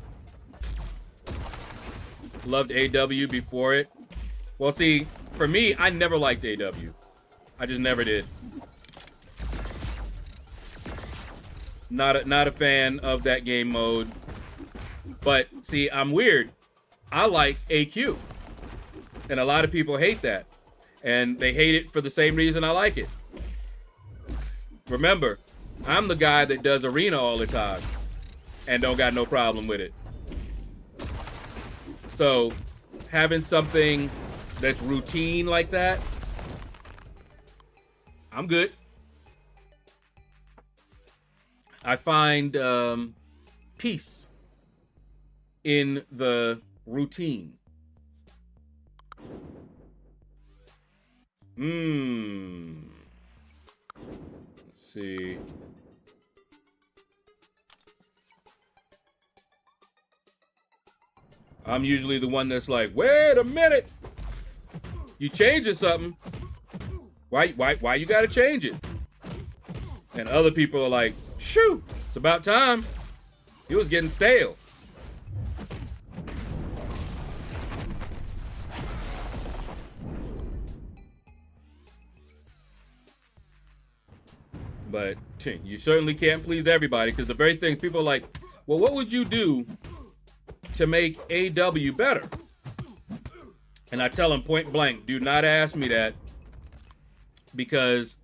S3: Loved AW before it. Well, see, for me, I never liked AW. I just never did. Not a fan of that game mode. But see, I'm weird. I like AQ. And a lot of people hate that. And they hate it for the same reason I like it. Remember, I'm the guy that does arena all the time and don't got no problem with it. So having something that's routine like that, I'm good. I find peace in the routine. Let's see. I'm usually the one that's like, wait a minute. You changing something. Why you gotta change it? And other people are like, shoo, it's about time. It was getting stale. But you certainly can't please everybody, because the very things people are like, well, what would you do to make AW better? And I tell them point blank, do not ask me that, because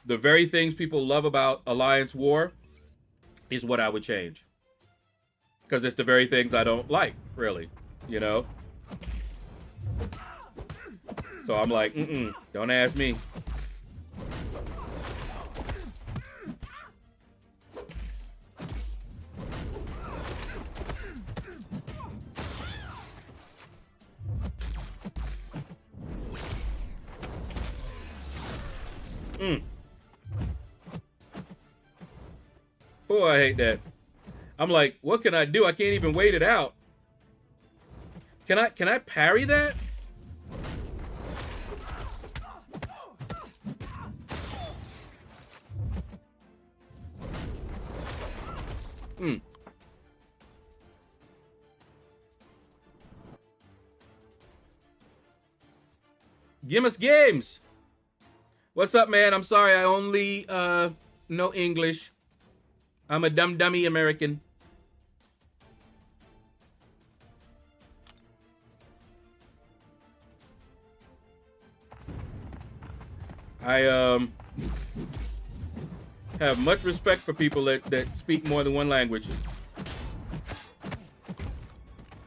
S3: the very things people love about Alliance War is what I would change. Because it's the very things I don't like, really, you know? So I'm like, don't ask me. Boy, I hate that. I'm like, what can I do? I can't even wait it out. Can I parry that? Give us games. What's up, man? I'm sorry, I only know English. I'm a dummy American. I have much respect for people that speak more than one language.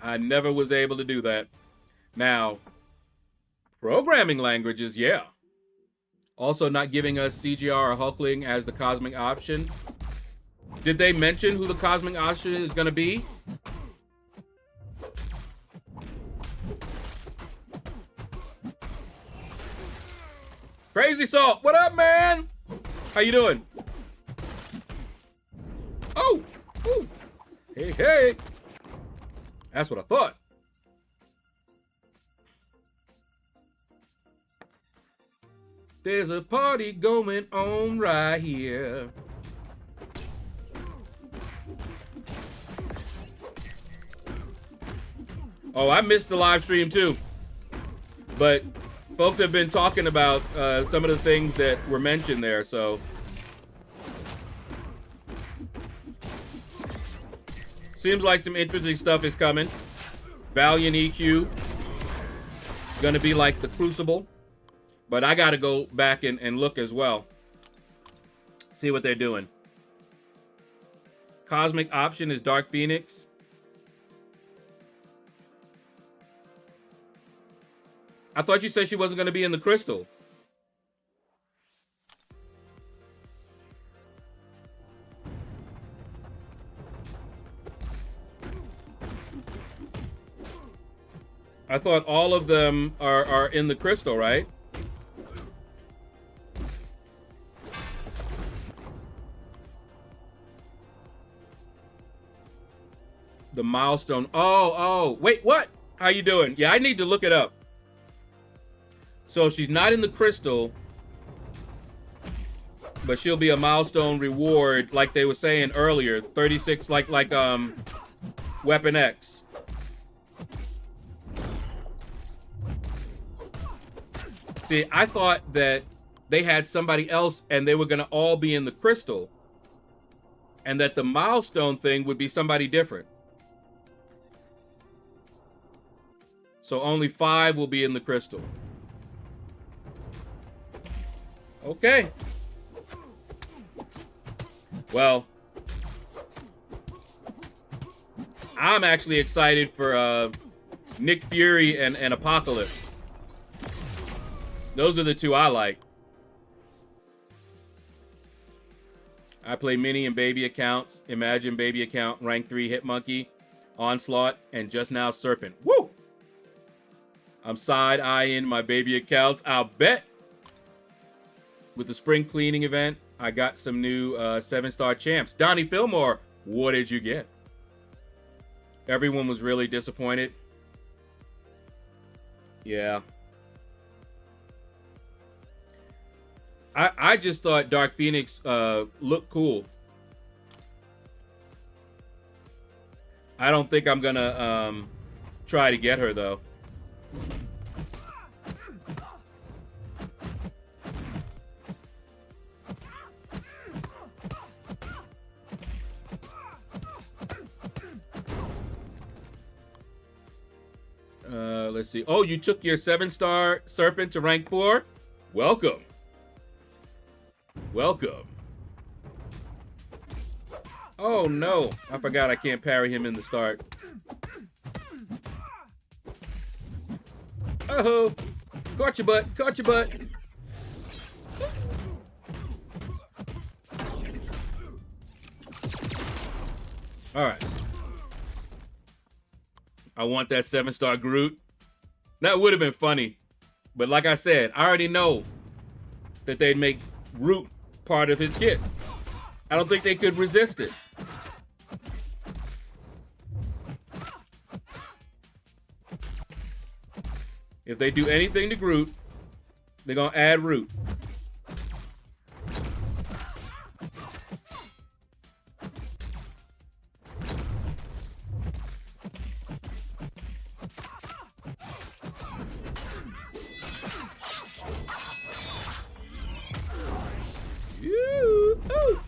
S3: I never was able to do that. Now, programming languages, yeah. Also not giving us CGR or Hulkling as the cosmic option. Did they mention who the cosmic option is going to be? Crazy Salt, what up, man? How you doing? Oh, ooh. Hey, hey. That's what I thought. There's a party going on right here. Oh, I missed the live stream too. But folks have been talking about some of the things that were mentioned there, so. Seems like some interesting stuff is coming. Valiant EQ. Gonna be like the Crucible. But I gotta go back and look as well. See what they're doing. Cosmic option is Dark Phoenix. I thought you said she wasn't gonna be in the Crystal. I thought all of them are in the Crystal, right? The milestone. Oh, wait, what? How you doing? Yeah, I need to look it up. So she's not in the crystal, but she'll be a milestone reward, like they were saying earlier. 36, like Weapon X. See, I thought that they had somebody else and they were gonna all be in the crystal, and that the milestone thing would be somebody different. So only 5 will be in the crystal. Okay. Well, I'm actually excited for Nick Fury and Apocalypse. Those are the 2 I like. I play mini and baby accounts. Imagine baby account, rank 3 Hitmonkey, Onslaught, and just now Serpent. Woo! I'm side-eyeing my baby accounts. I'll bet. With the spring cleaning event, I got some new 7-star champs. Donnie Fillmore, what did you get? Everyone was really disappointed. Yeah. I just thought Dark Phoenix looked cool. I don't think I'm gonna try to get her though. Let's see. Oh, you took your 7-star Serpent to rank 4? Welcome. Welcome. Oh no, I forgot I can't parry him in the start. Oh, caught your butt, caught your butt. All right. I want that 7-star Groot. That would have been funny. But like I said, I already know that they'd make Groot part of his kit. I don't think they could resist it. If they do anything to Groot, they're gonna add Root.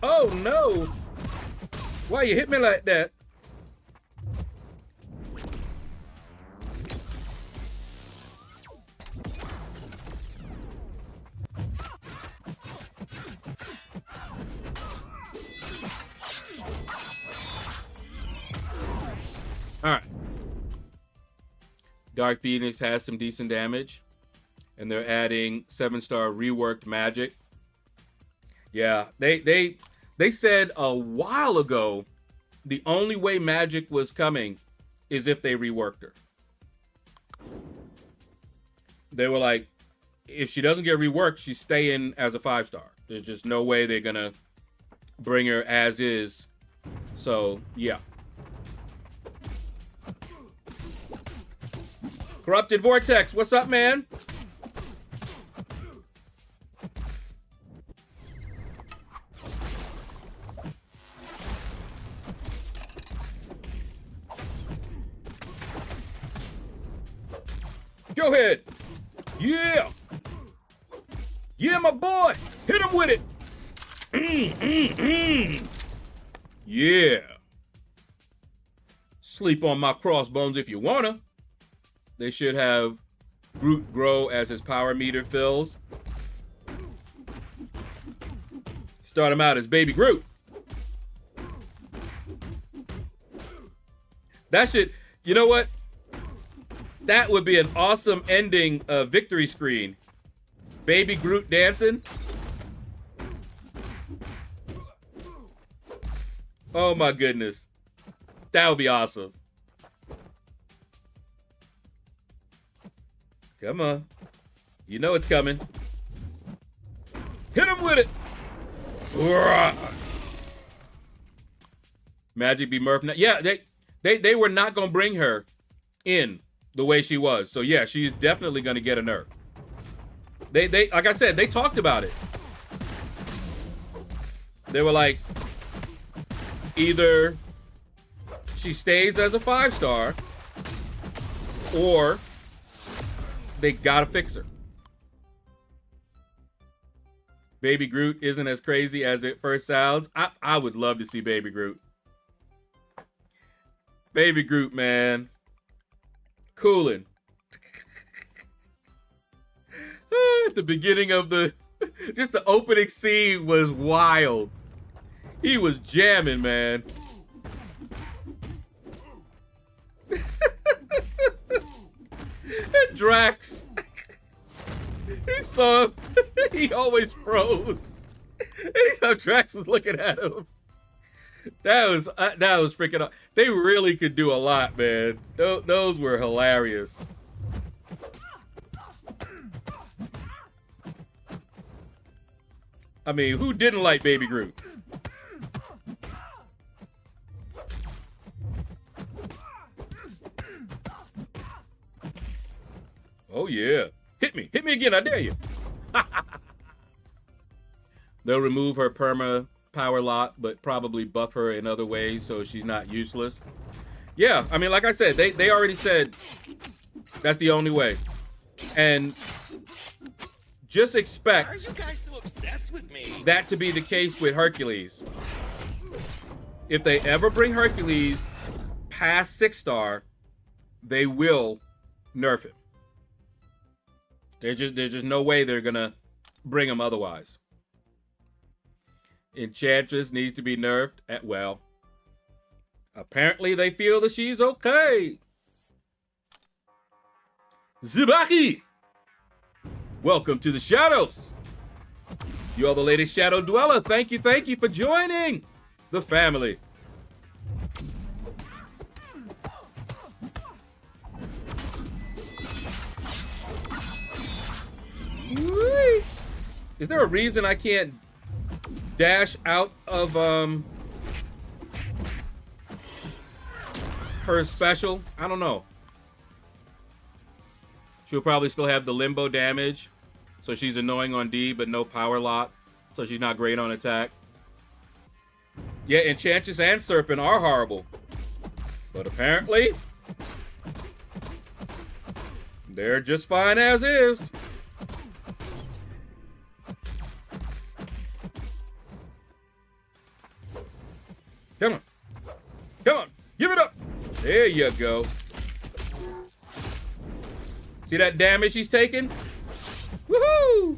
S3: Oh no! Why you hit me like that? Alright. Dark Phoenix has some decent damage. And they're adding 7-star reworked magic. Yeah, they said a while ago the only way magic was coming is if they reworked her. They were like, if she doesn't get reworked, she's staying as a 5-star. There's just no way they're gonna bring her as is. So, yeah. Corrupted Vortex, what's up, man? Go ahead. Yeah. Yeah, my boy. Hit him with it. Yeah. Sleep on my crossbones if you wanna. They should have Groot grow as his power meter fills. Start him out as Baby Groot. That should, you know what? That would be an awesome ending victory screen. Baby Groot dancing. Oh my goodness. That would be awesome. Come on. You know it's coming. Hit him with it. Magic be Murph. Yeah, They were not gonna bring her in the way she was. So yeah, she's definitely gonna get a nerf. They like I said, they talked about it. They were like, either she stays as a 5-star, or they gotta fix her. Baby Groot isn't as crazy as it first sounds. I would love to see Baby Groot. Baby Groot, man. Coolin'. At the beginning of just the opening scene was wild. He was jamming, man. And Drax. He saw him. He always froze. Anytime Drax was looking at him. That was freaking. They really could do a lot, man. Those were hilarious. I mean, who didn't like Baby Groot? Oh yeah. Hit me again, I dare you. They'll remove her perma power lock, but probably buff her in other ways so she's not useless. Yeah, I mean, like I said, they already said that's the only way. And just expect
S5: Why are you guys so obsessed with me?
S3: that to be the case with Hercules. If they ever bring Hercules past 6-star, they will nerf him. There's just no way they're gonna bring him otherwise. Enchantress needs to be nerfed at, well, apparently they feel that she's okay. Zibaki! Welcome to the Shadows. You are the latest Shadow Dweller. Thank you for joining the family. Whee! Is there a reason I can't dash out of her special? I don't know. She'll probably still have the limbo damage, so she's annoying on D, but no power lock, so she's not great on attack. Yeah, Enchantress and Serpent are horrible, but apparently they're just fine as is. Come on. Come on. Give it up. There you go. See that damage he's taking? Woohoo!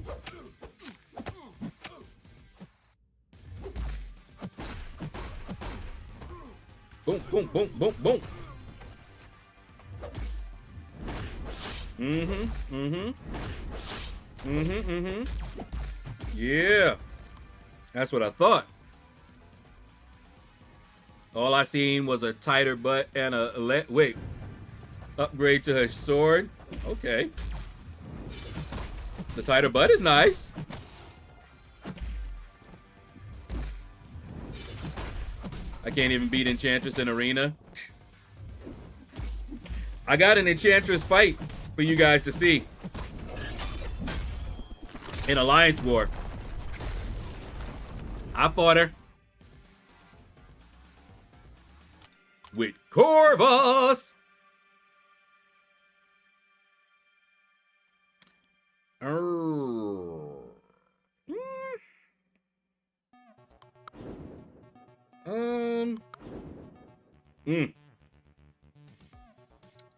S3: Boom, boom, boom, boom, boom. Yeah. That's what I thought. All I seen was a tighter butt and wait. Upgrade to her sword. Okay. The tighter butt is nice. I can't even beat Enchantress in Arena. I got an Enchantress fight for you guys to see. In Alliance War. I fought her. With Corvus.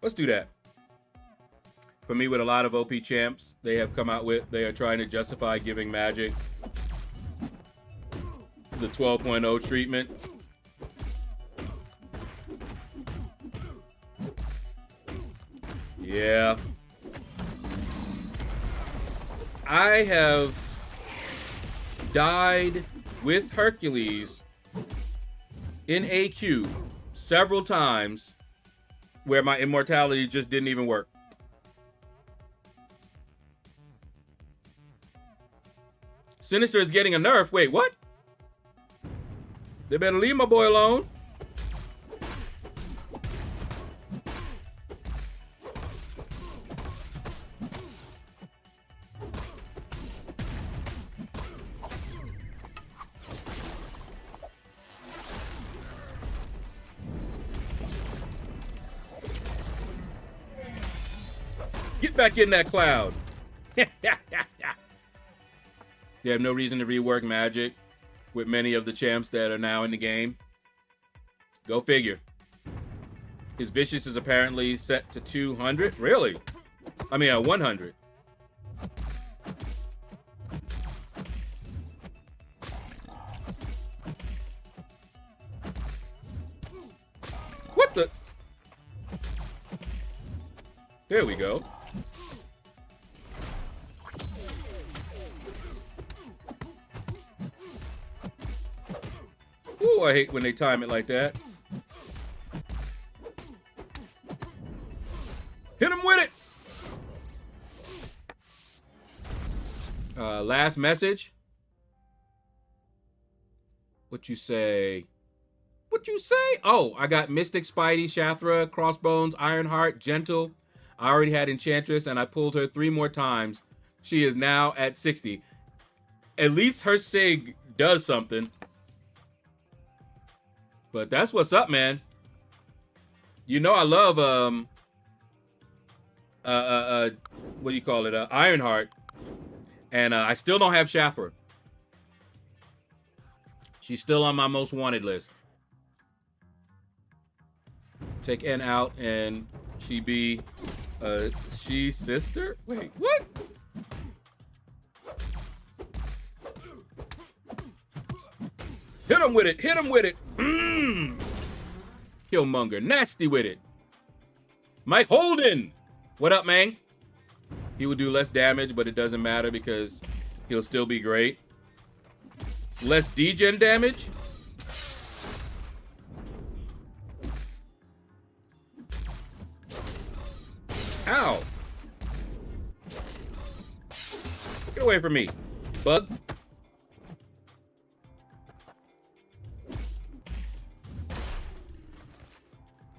S3: Let's do that. For me, with a lot of OP champs they have come out with, they are trying to justify giving Magic the 12.0 treatment. Yeah. I have died with Hercules in AQ several times where my immortality just didn't even work. Sinister is getting a nerf. Wait, what? They better leave my boy alone. Get back in that cloud. They have no reason to rework Magic with many of the champs that are now in the game. Go figure. His Vicious is apparently set to 200. Really? I mean, 100. What the? There we go. Ooh, I hate when they time it like that. Hit him with it. Last message. What you say? What you say? Oh, I got Mystic, Spidey, Shathra, Crossbones, Ironheart, Gentle. I already had Enchantress, and I pulled her 3 more times. She is now at 60. At least her Sig does something. But that's what's up, man. You know I love what do you call it? Ironheart. And I still don't have Shathra. She's still on my most wanted list. Take N out and she be she sister? Wait, what? Hit him with it, hit him with it. Killmonger, nasty with it. Mike Holden. What up, man? He would do less damage, but it doesn't matter because he'll still be great. Less degen damage? Ow. Get away from me, bug.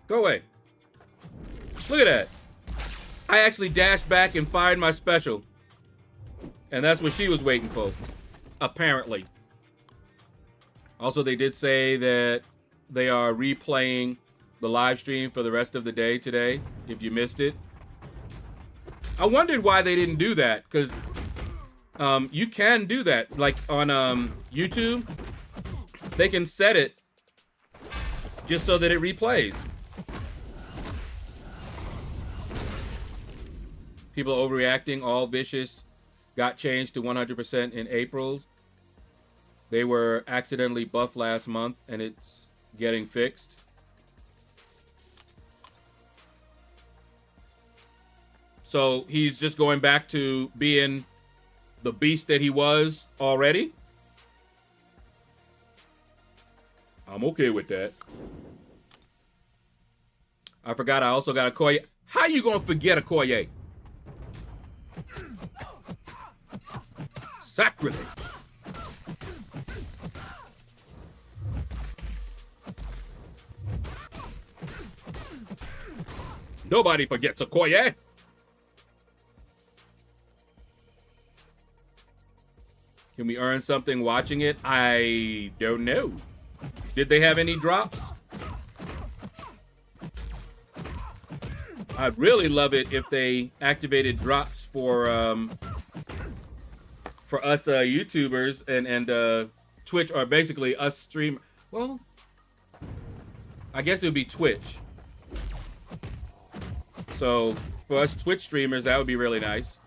S3: Go away. Look at that. I actually dashed back and fired my special. And that's what she was waiting for. Apparently. Also, they did say that they are replaying the live stream for the rest of the day today, if you missed it. I wondered why they didn't do that, because you can do that. Like on YouTube, they can set it just so that it replays. People overreacting. All Vicious got changed to 100% in April. They were accidentally buffed last month, and it's getting fixed. So he's just going back to being the beast that he was already. I'm okay with that. I forgot I also got a Koye. How you gonna forget a Koye? Sacrilege. Nobody forgets a Koye. Can we earn something watching it? I don't know. Did they have any drops? I'd really love it if they activated drops for us YouTubers and Twitch, or basically us stream. Well, I guess it would be Twitch. So for us Twitch streamers, that would be really nice.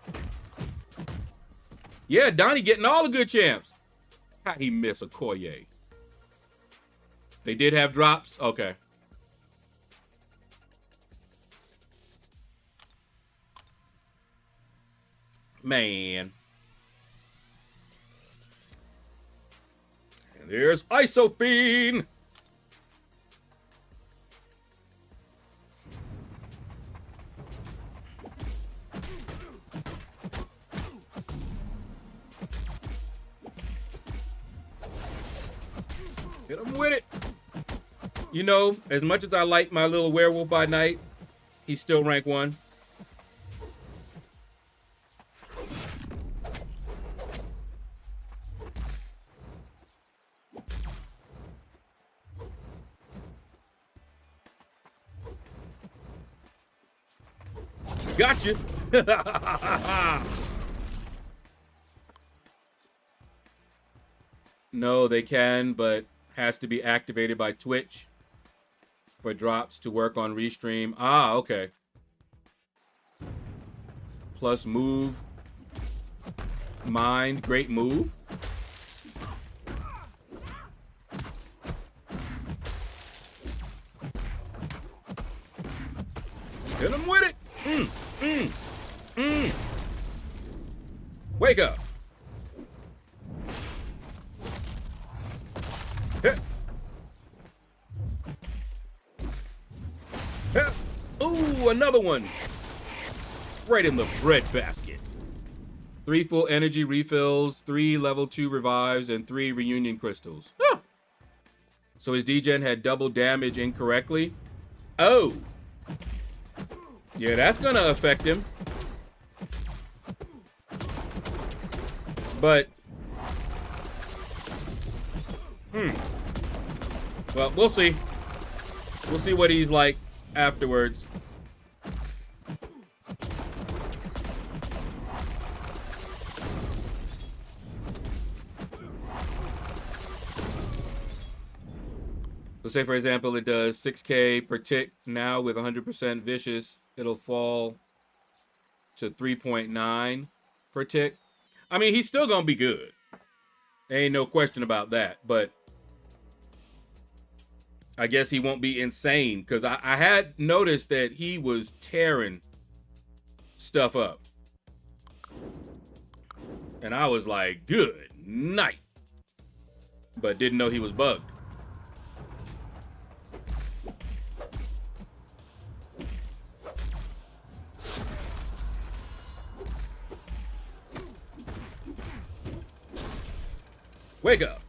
S3: Yeah, Donnie getting all the good champs. How he miss a Koye? They did have drops? Okay. Man. And there's Isophene. Hit him with it. You know, as much as I like my little werewolf by night, he's still rank 1. Gotcha. No, they can, but has to be activated by Twitch for drops to work on Restream. Ah, okay. Plus move. Mind. Great move. Hit him with it. Wake up. Hit. Hit. Ooh, another one. Right in the bread basket. 3 full energy refills, 3 level 2 revives, and 3 reunion crystals. Huh. So his degen had double damage incorrectly. Oh. Yeah, that's gonna affect him. But well, we'll see. We'll see what he's like afterwards. So say, for example, it does 6K per tick. Now with 100% vicious, it'll fall to 3.9 per tick. I mean, he's still going to be good. Ain't no question about that. But I guess he won't be insane, because I had noticed that he was tearing stuff up. And I was like, good night. But didn't know he was bugged. Wake up.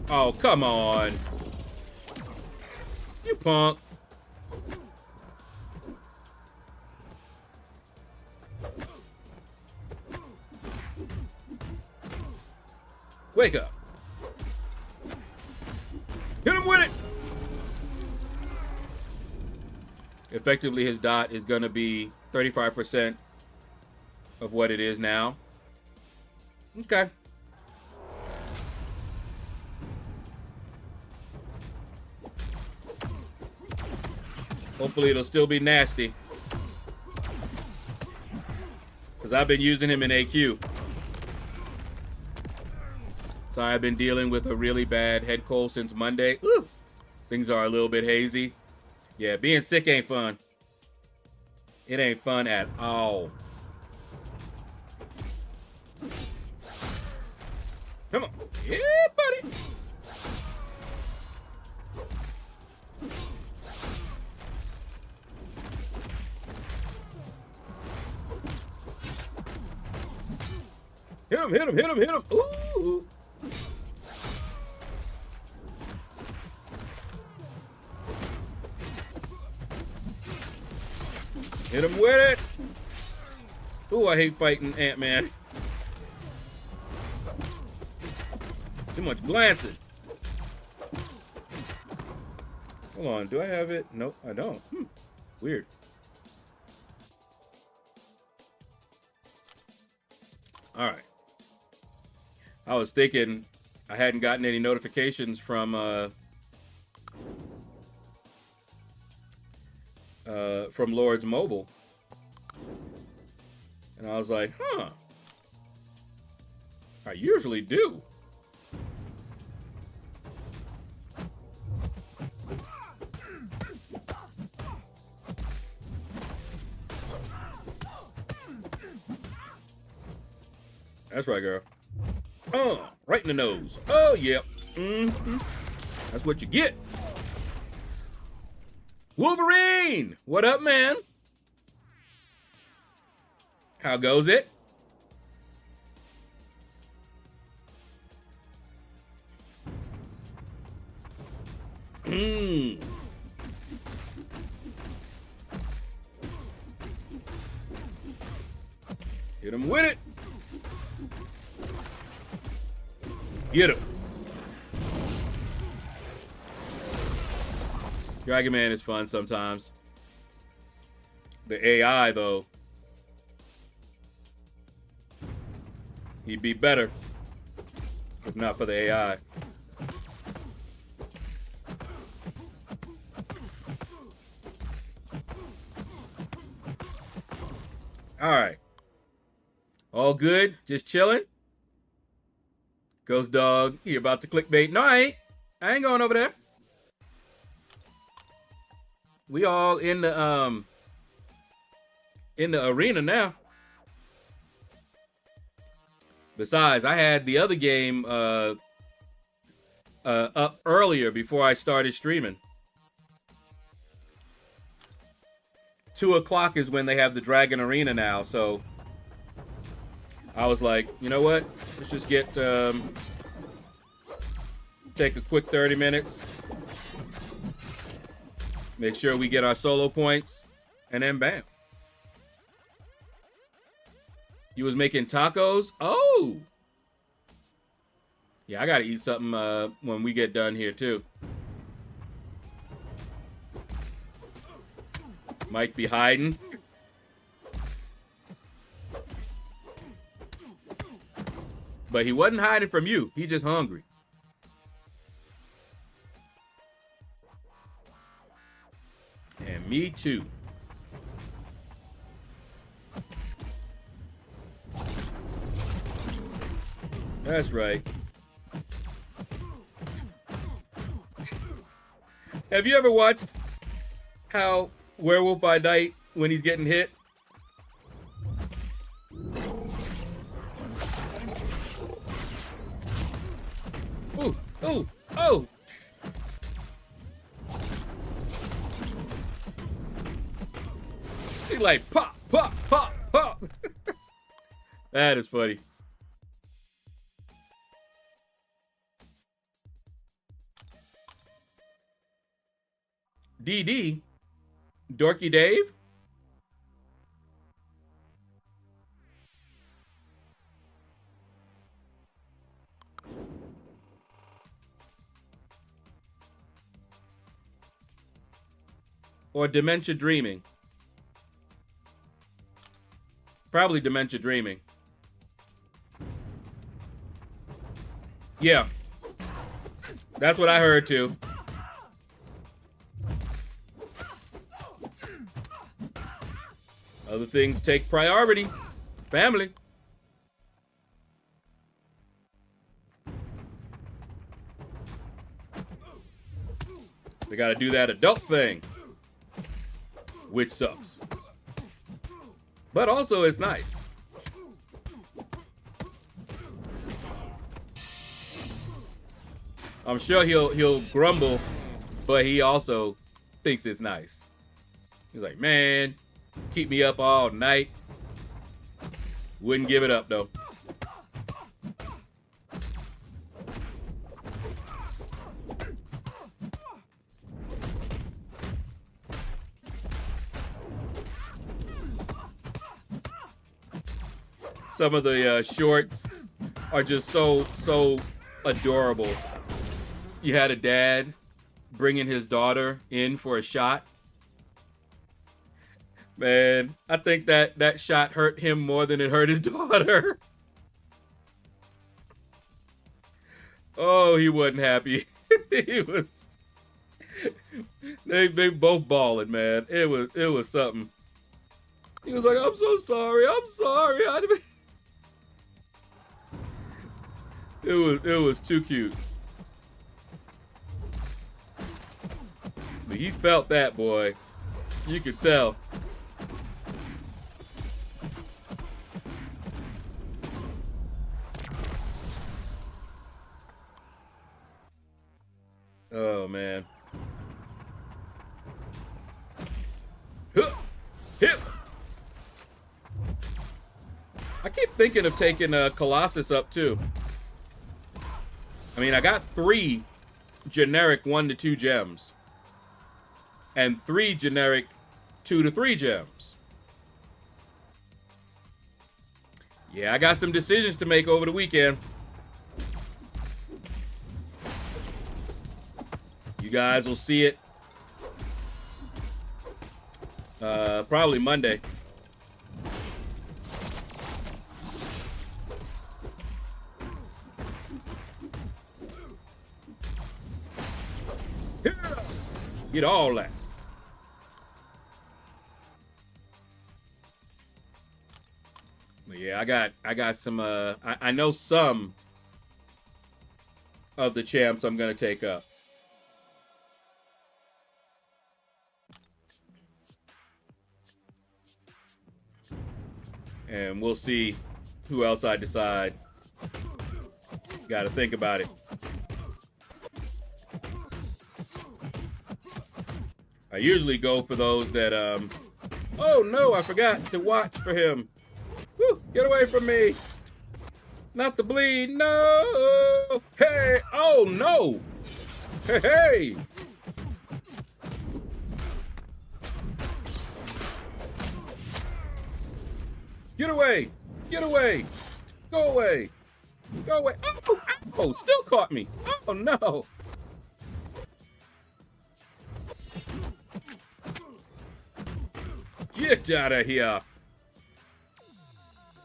S3: Oh, come on. You punk. Wake up. Hit him with it. Effectively, his dot is going to be 35% of what it is now. Okay. Hopefully it'll still be nasty, because I've been using him in AQ. So I've been dealing with a really bad head cold since Monday. Ooh, things are a little bit hazy. Yeah, being sick ain't fun. It ain't fun at all. Come on. Yeah, buddy. Hit him, hit him, hit him, hit him. Ooh. Hit him with it. Ooh, I hate fighting Ant-Man. Too much glancing. Hold on, do I have it? Nope, I don't. Weird. All right. I was thinking I hadn't gotten any notifications from Lord's Mobile. And I was like, huh. I usually do. That's right, girl. Oh, right in the nose. Oh, yep. That's what you get. Wolverine! What up, man? How goes it? Hit him with it. Get him. Dragon Man is fun sometimes. The AI, though. He'd be better if not for the AI. All right. All good? Just chilling? Ghost dog, you about to clickbait? No, I ain't. I ain't going over there. We all in the arena now. Besides, I had the other game up earlier before I started streaming. 2 o'clock is when they have the Dragon Arena now, so I was like, you know what? Let's just get take a quick 30 minutes. Make sure we get our solo points, and then bam. You was making tacos? Oh! Yeah, I gotta eat something when we get done here, too. Mike be hiding. But he wasn't hiding from you. He just hungry. And me too. That's right. Have you ever watched how Werewolf by Night, when he's getting hit? Ooh, ooh, oh! He's like, pop, pop, pop, pop. That is funny. DD, Dorky Dave. Or Dementia Dreaming. Probably Dementia Dreaming. Yeah. That's what I heard too. Other things take priority. Family. They gotta do that adult thing. Which sucks. But also it's nice. I'm sure he'll grumble, but he also thinks it's nice. He's like, man, keep me up all night. Wouldn't give it up though. Some of the shorts are just so adorable. You had a dad bringing his daughter in for a shot. Man, I think that shot hurt him more than it hurt his daughter. Oh, he wasn't happy. He was. They both balling, man. It was something. He was like, "I'm so sorry. I'm sorry. I didn't." It was too cute. But he felt that, boy. You could tell. Oh, man. Hip. I keep thinking of taking Colossus up, too. I mean, I got 3 generic 1 to 2 gems. And 3 generic 2 to 3 gems. Yeah, I got some decisions to make over the weekend. You guys will see it Probably Monday. Yeah. Get all that. But yeah, I got some I know some of the champs I'm gonna take up. And we'll see who else I decide. Gotta think about it. I usually go for those that, oh no, I forgot to watch for him. Woo, get away from me. Not the bleed, no. Hey, oh no. Hey, hey. Get away! Get away! Go away! Go away! Oh, oh! Still caught me! Oh no! Get out of here!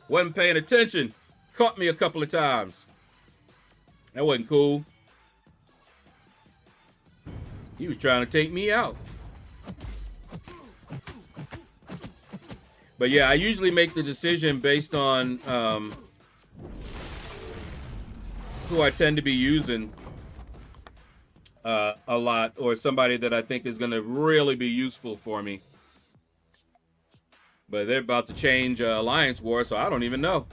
S3: Wasn't paying attention. Caught me a couple of times. That wasn't cool. He was trying to take me out. But yeah, I usually make the decision based on who I tend to be using a lot, or somebody that I think is going to really be useful for me. But they're about to change Alliance War, so I don't even know.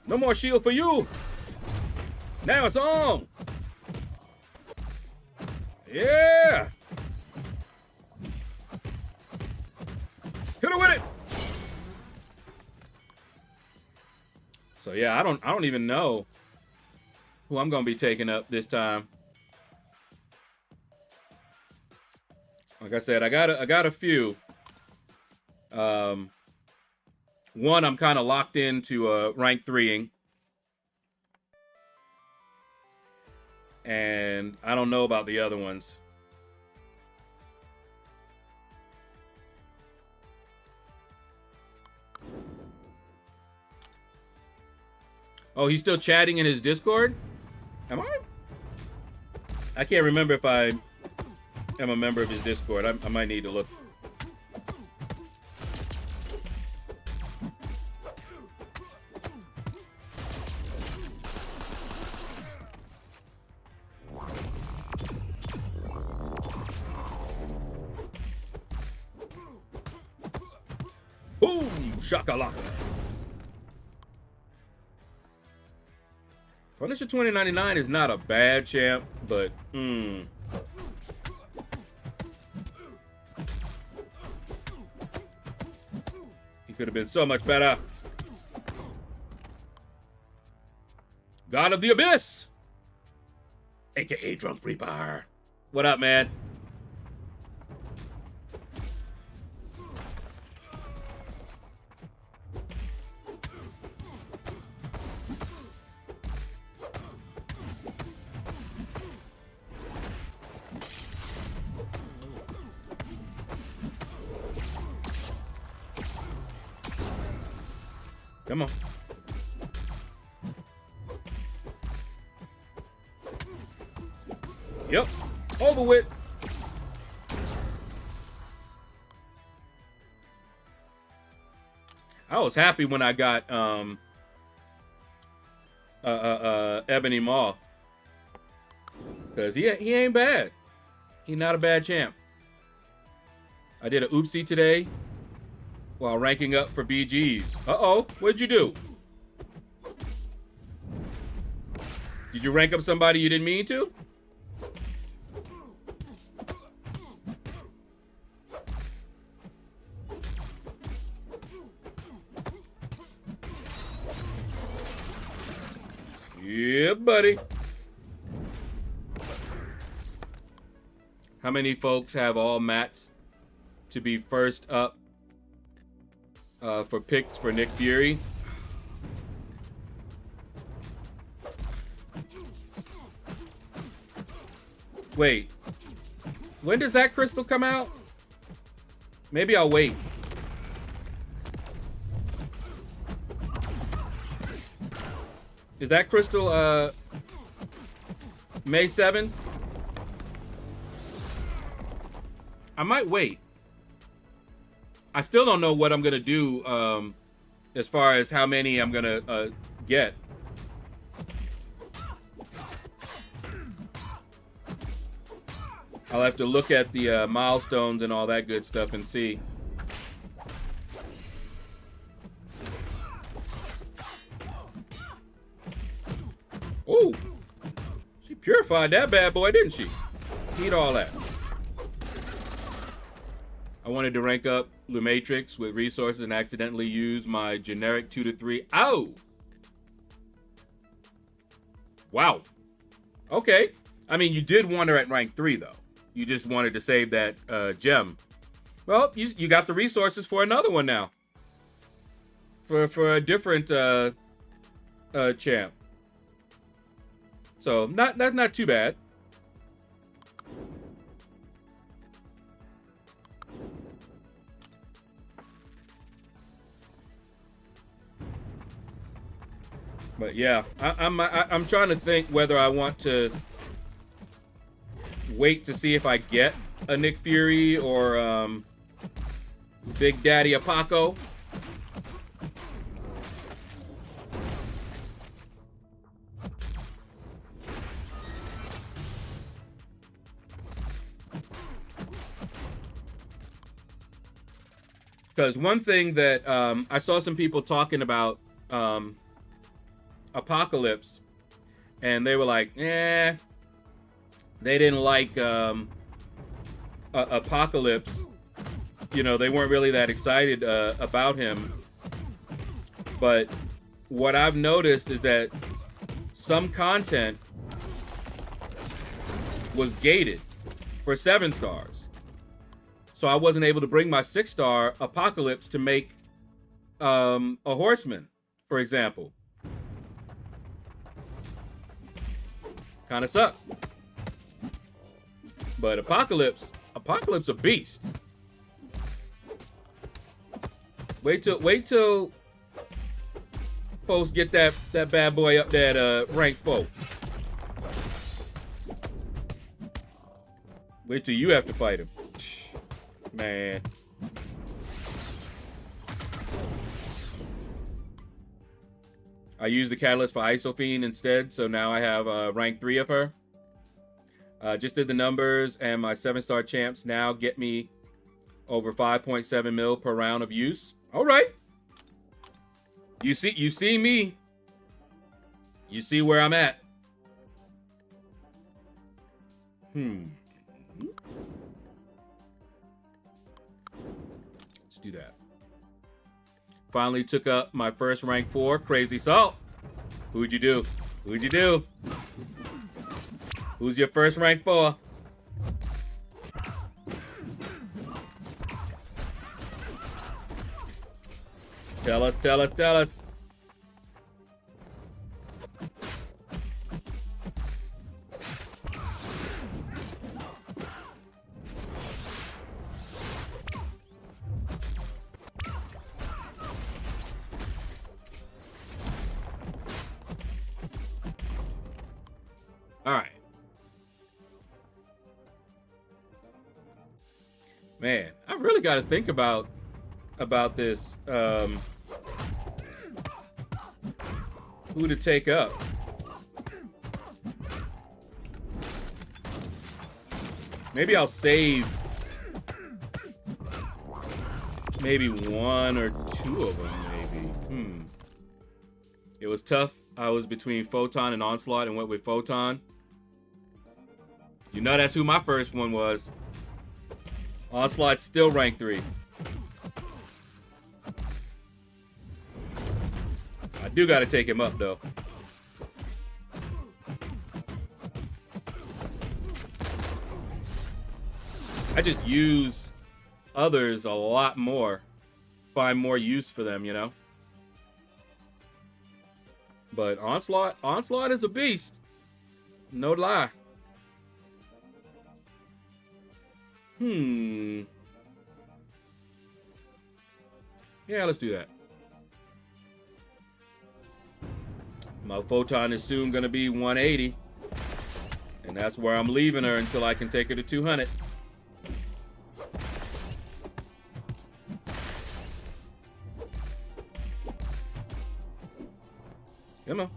S3: No more shield for you. Now it's on. Yeah. Hit her with it. So yeah, I don't even know who I'm gonna be taking up this time. Like I said, I got a few. One, I'm kind of locked into rank 3ing. And I don't know about the other ones. Oh, he's still chatting in his Discord? Am I? I can't remember if I am a member of his Discord. I might need to look. Shakalaka. Punisher 2099 is not a bad champ, but he could have been so much better. God of the Abyss, aka Drunk Reaper. What up, man? Come on. Yep. Over with. I was happy when I got Ebony Maw. Because he ain't bad. He's not a bad champ. I did an oopsie today while ranking up for BGs. Uh-oh, what'd you do? Did you rank up somebody you didn't mean to? Yeah, buddy. How many folks have all mats to be first up for picks for Nick Fury. Wait, when does that crystal come out? Maybe I'll wait. Is that crystal May 7? I might wait. I still don't know what I'm gonna do as far as how many I'm gonna get. I'll have to look at the milestones and all that good stuff and see. Oh, she purified that bad boy, didn't she? Eat all that. I wanted to rank up Lumatrix with resources and accidentally use my generic 2 to 3. Ow! Wow. Okay. I mean, you did want her at rank 3, though. You just wanted to save that gem. Well, you got the resources for another one now. For a different champ. So that's not too bad. But yeah, I'm trying to think whether I want to wait to see if I get a Nick Fury or Big Daddy Apaco. Because one thing that I saw some people talking about Apocalypse, and they were like, they didn't like Apocalypse. You know, they weren't really that excited about him. But what I've noticed is that some content was gated for 7 stars. So I wasn't able to bring my 6-star Apocalypse to make a Horseman, for example. Kind of sucked. But Apocalypse a beast. Wait till folks get that bad boy up that rank 4. Wait till you have to fight him. Man. I used the catalyst for Isophene instead, so now I have rank 3 of her. Just did the numbers, and my 7-star champs now get me over 5.7 mil per round of use. All right. You see me. You see where I'm at. Let's do that. Finally took up my first rank 4, Crazy Salt. Who'd you do? Who'd you do? Who's your first rank 4? Tell us, tell us, tell us. All right. Man, I really got to think about this. Who to take up? Maybe I'll save maybe 1 or 2 of them. Maybe. It was tough. I was between Photon and Onslaught and went with Photon. You know that's who my first one was. Onslaught's still rank 3. I do gotta take him up though. I just use others a lot more find more use for them, you know. But Onslaught is a beast. No lie. Yeah, let's do that. My photon is soon gonna be 180. And that's where I'm leaving her until I can take her to 200. Come on.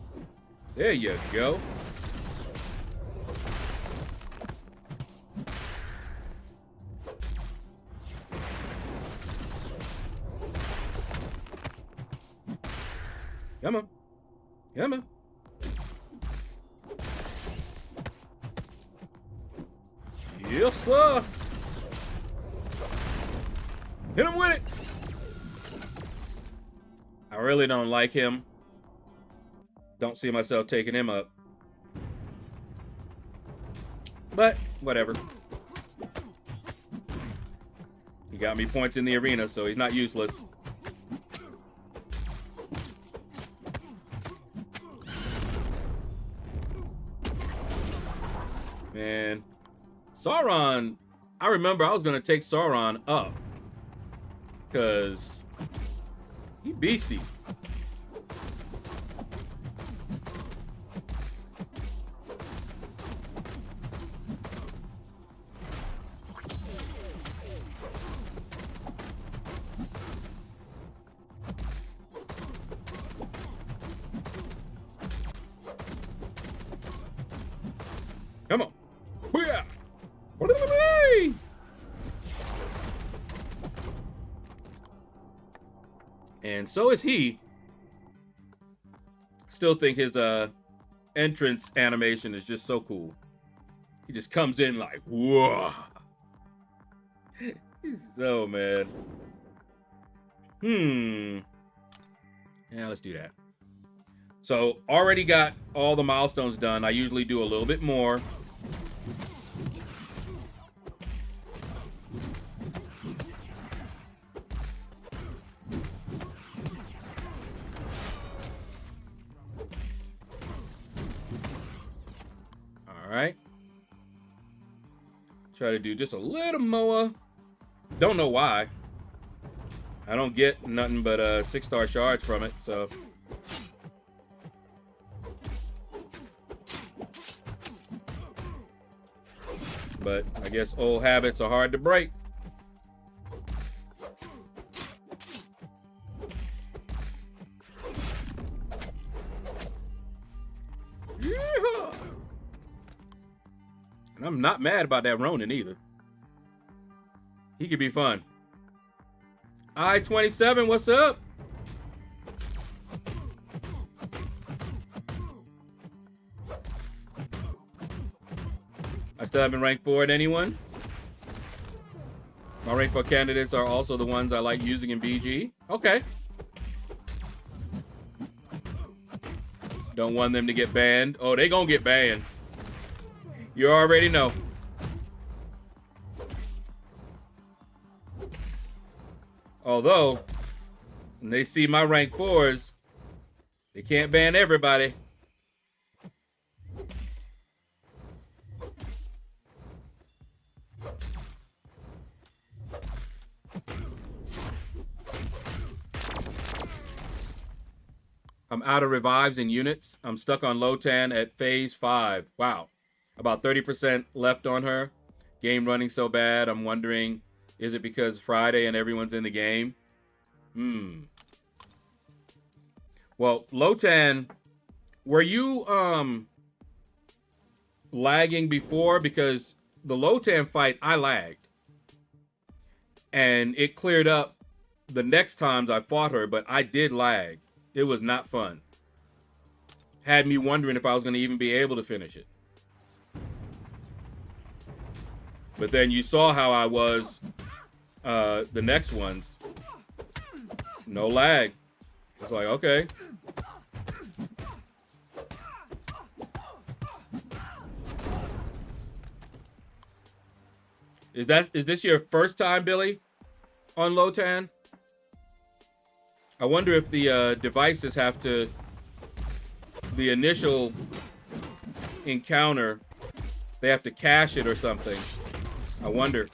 S3: There you go. Come on. Come on. Yes, sir. Hit him with it. I really don't like him. Don't see myself taking him up. But, whatever. He got me points in the arena, so he's not useless. Man. Sauron, I remember I was going to take Sauron up. Because he beastie. Come on. Booyah! And so is he. Still think his entrance animation is just so cool. He just comes in like, whoa. He's so mad. Yeah, let's do that. So, already got all the milestones done. I usually do a little bit more. All right. Try to do just a little more. Don't know why. I don't get nothing but 6-star shards from it, so. But I guess old habits are hard to break. Yeehaw! And I'm not mad about that Ronin either. He could be fun. I-27, what's up? I still haven't ranked 4 at anyone. My rank 4 candidates are also the ones I like using in BG. Okay. Don't want them to get banned. Oh, they gonna get banned. You already know. Although, when they see my rank 4s, they can't ban everybody. I'm out of revives and units. I'm stuck on Lotan at phase 5. Wow. About 30% left on her. Game running so bad. I'm wondering, is it because Friday and everyone's in the game? Well, Lotan, were you lagging before? Because the Lotan fight, I lagged. And it cleared up the next times I fought her, but I did lag. It was not fun. Had me wondering if I was going to even be able to finish it. But then you saw how I was the next ones. No lag. It's like, okay. Is this your first time, Billy, on Lotan? I wonder if the devices have to, the initial encounter, they have to cache it or something. I wonder.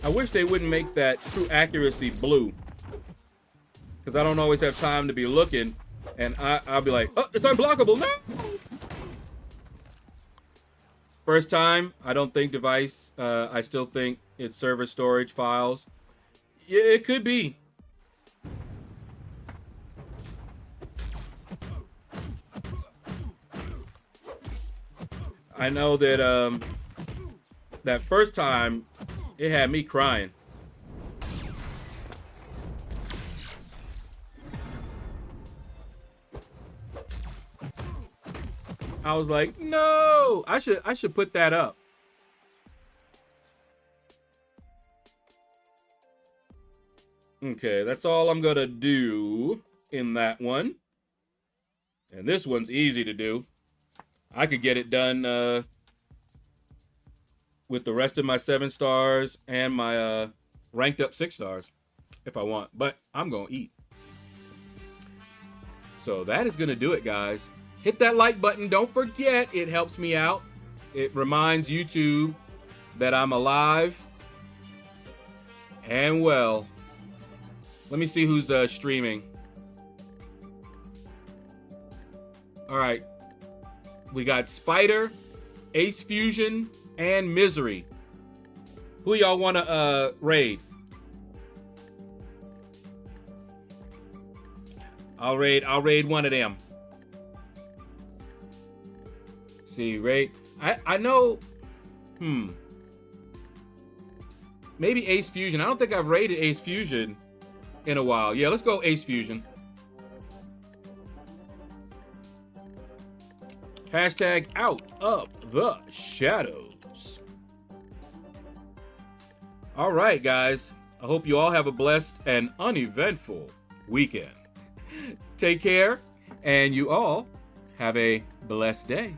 S3: I wish they wouldn't make that true accuracy blue, because I don't always have time to be looking, and I'll be like, oh, it's unblockable, no! First time, I don't think device, I still think it's server storage files. Yeah, it could be. I know that that first time, it had me crying. I was like, no, I should put that up. Okay, that's all I'm gonna do in that one. And this one's easy to do. I could get it done with the rest of my 7 stars and my ranked up 6 stars if I want, but I'm gonna eat. So that is gonna do it, guys. Hit that like button. Don't forget, it helps me out. It reminds YouTube that I'm alive and well. Let me see who's streaming. All right, we got Spider, Ace Fusion, and Misery. Who y'all want to raid? I'll raid one of them. See, raid. I know. Maybe Ace Fusion. I don't think I've raided Ace Fusion in a while. Yeah, let's go Ace Fusion. Hashtag out of the shadows. All right, guys. I hope you all have a blessed and uneventful weekend. Take care, and you all have a blessed day.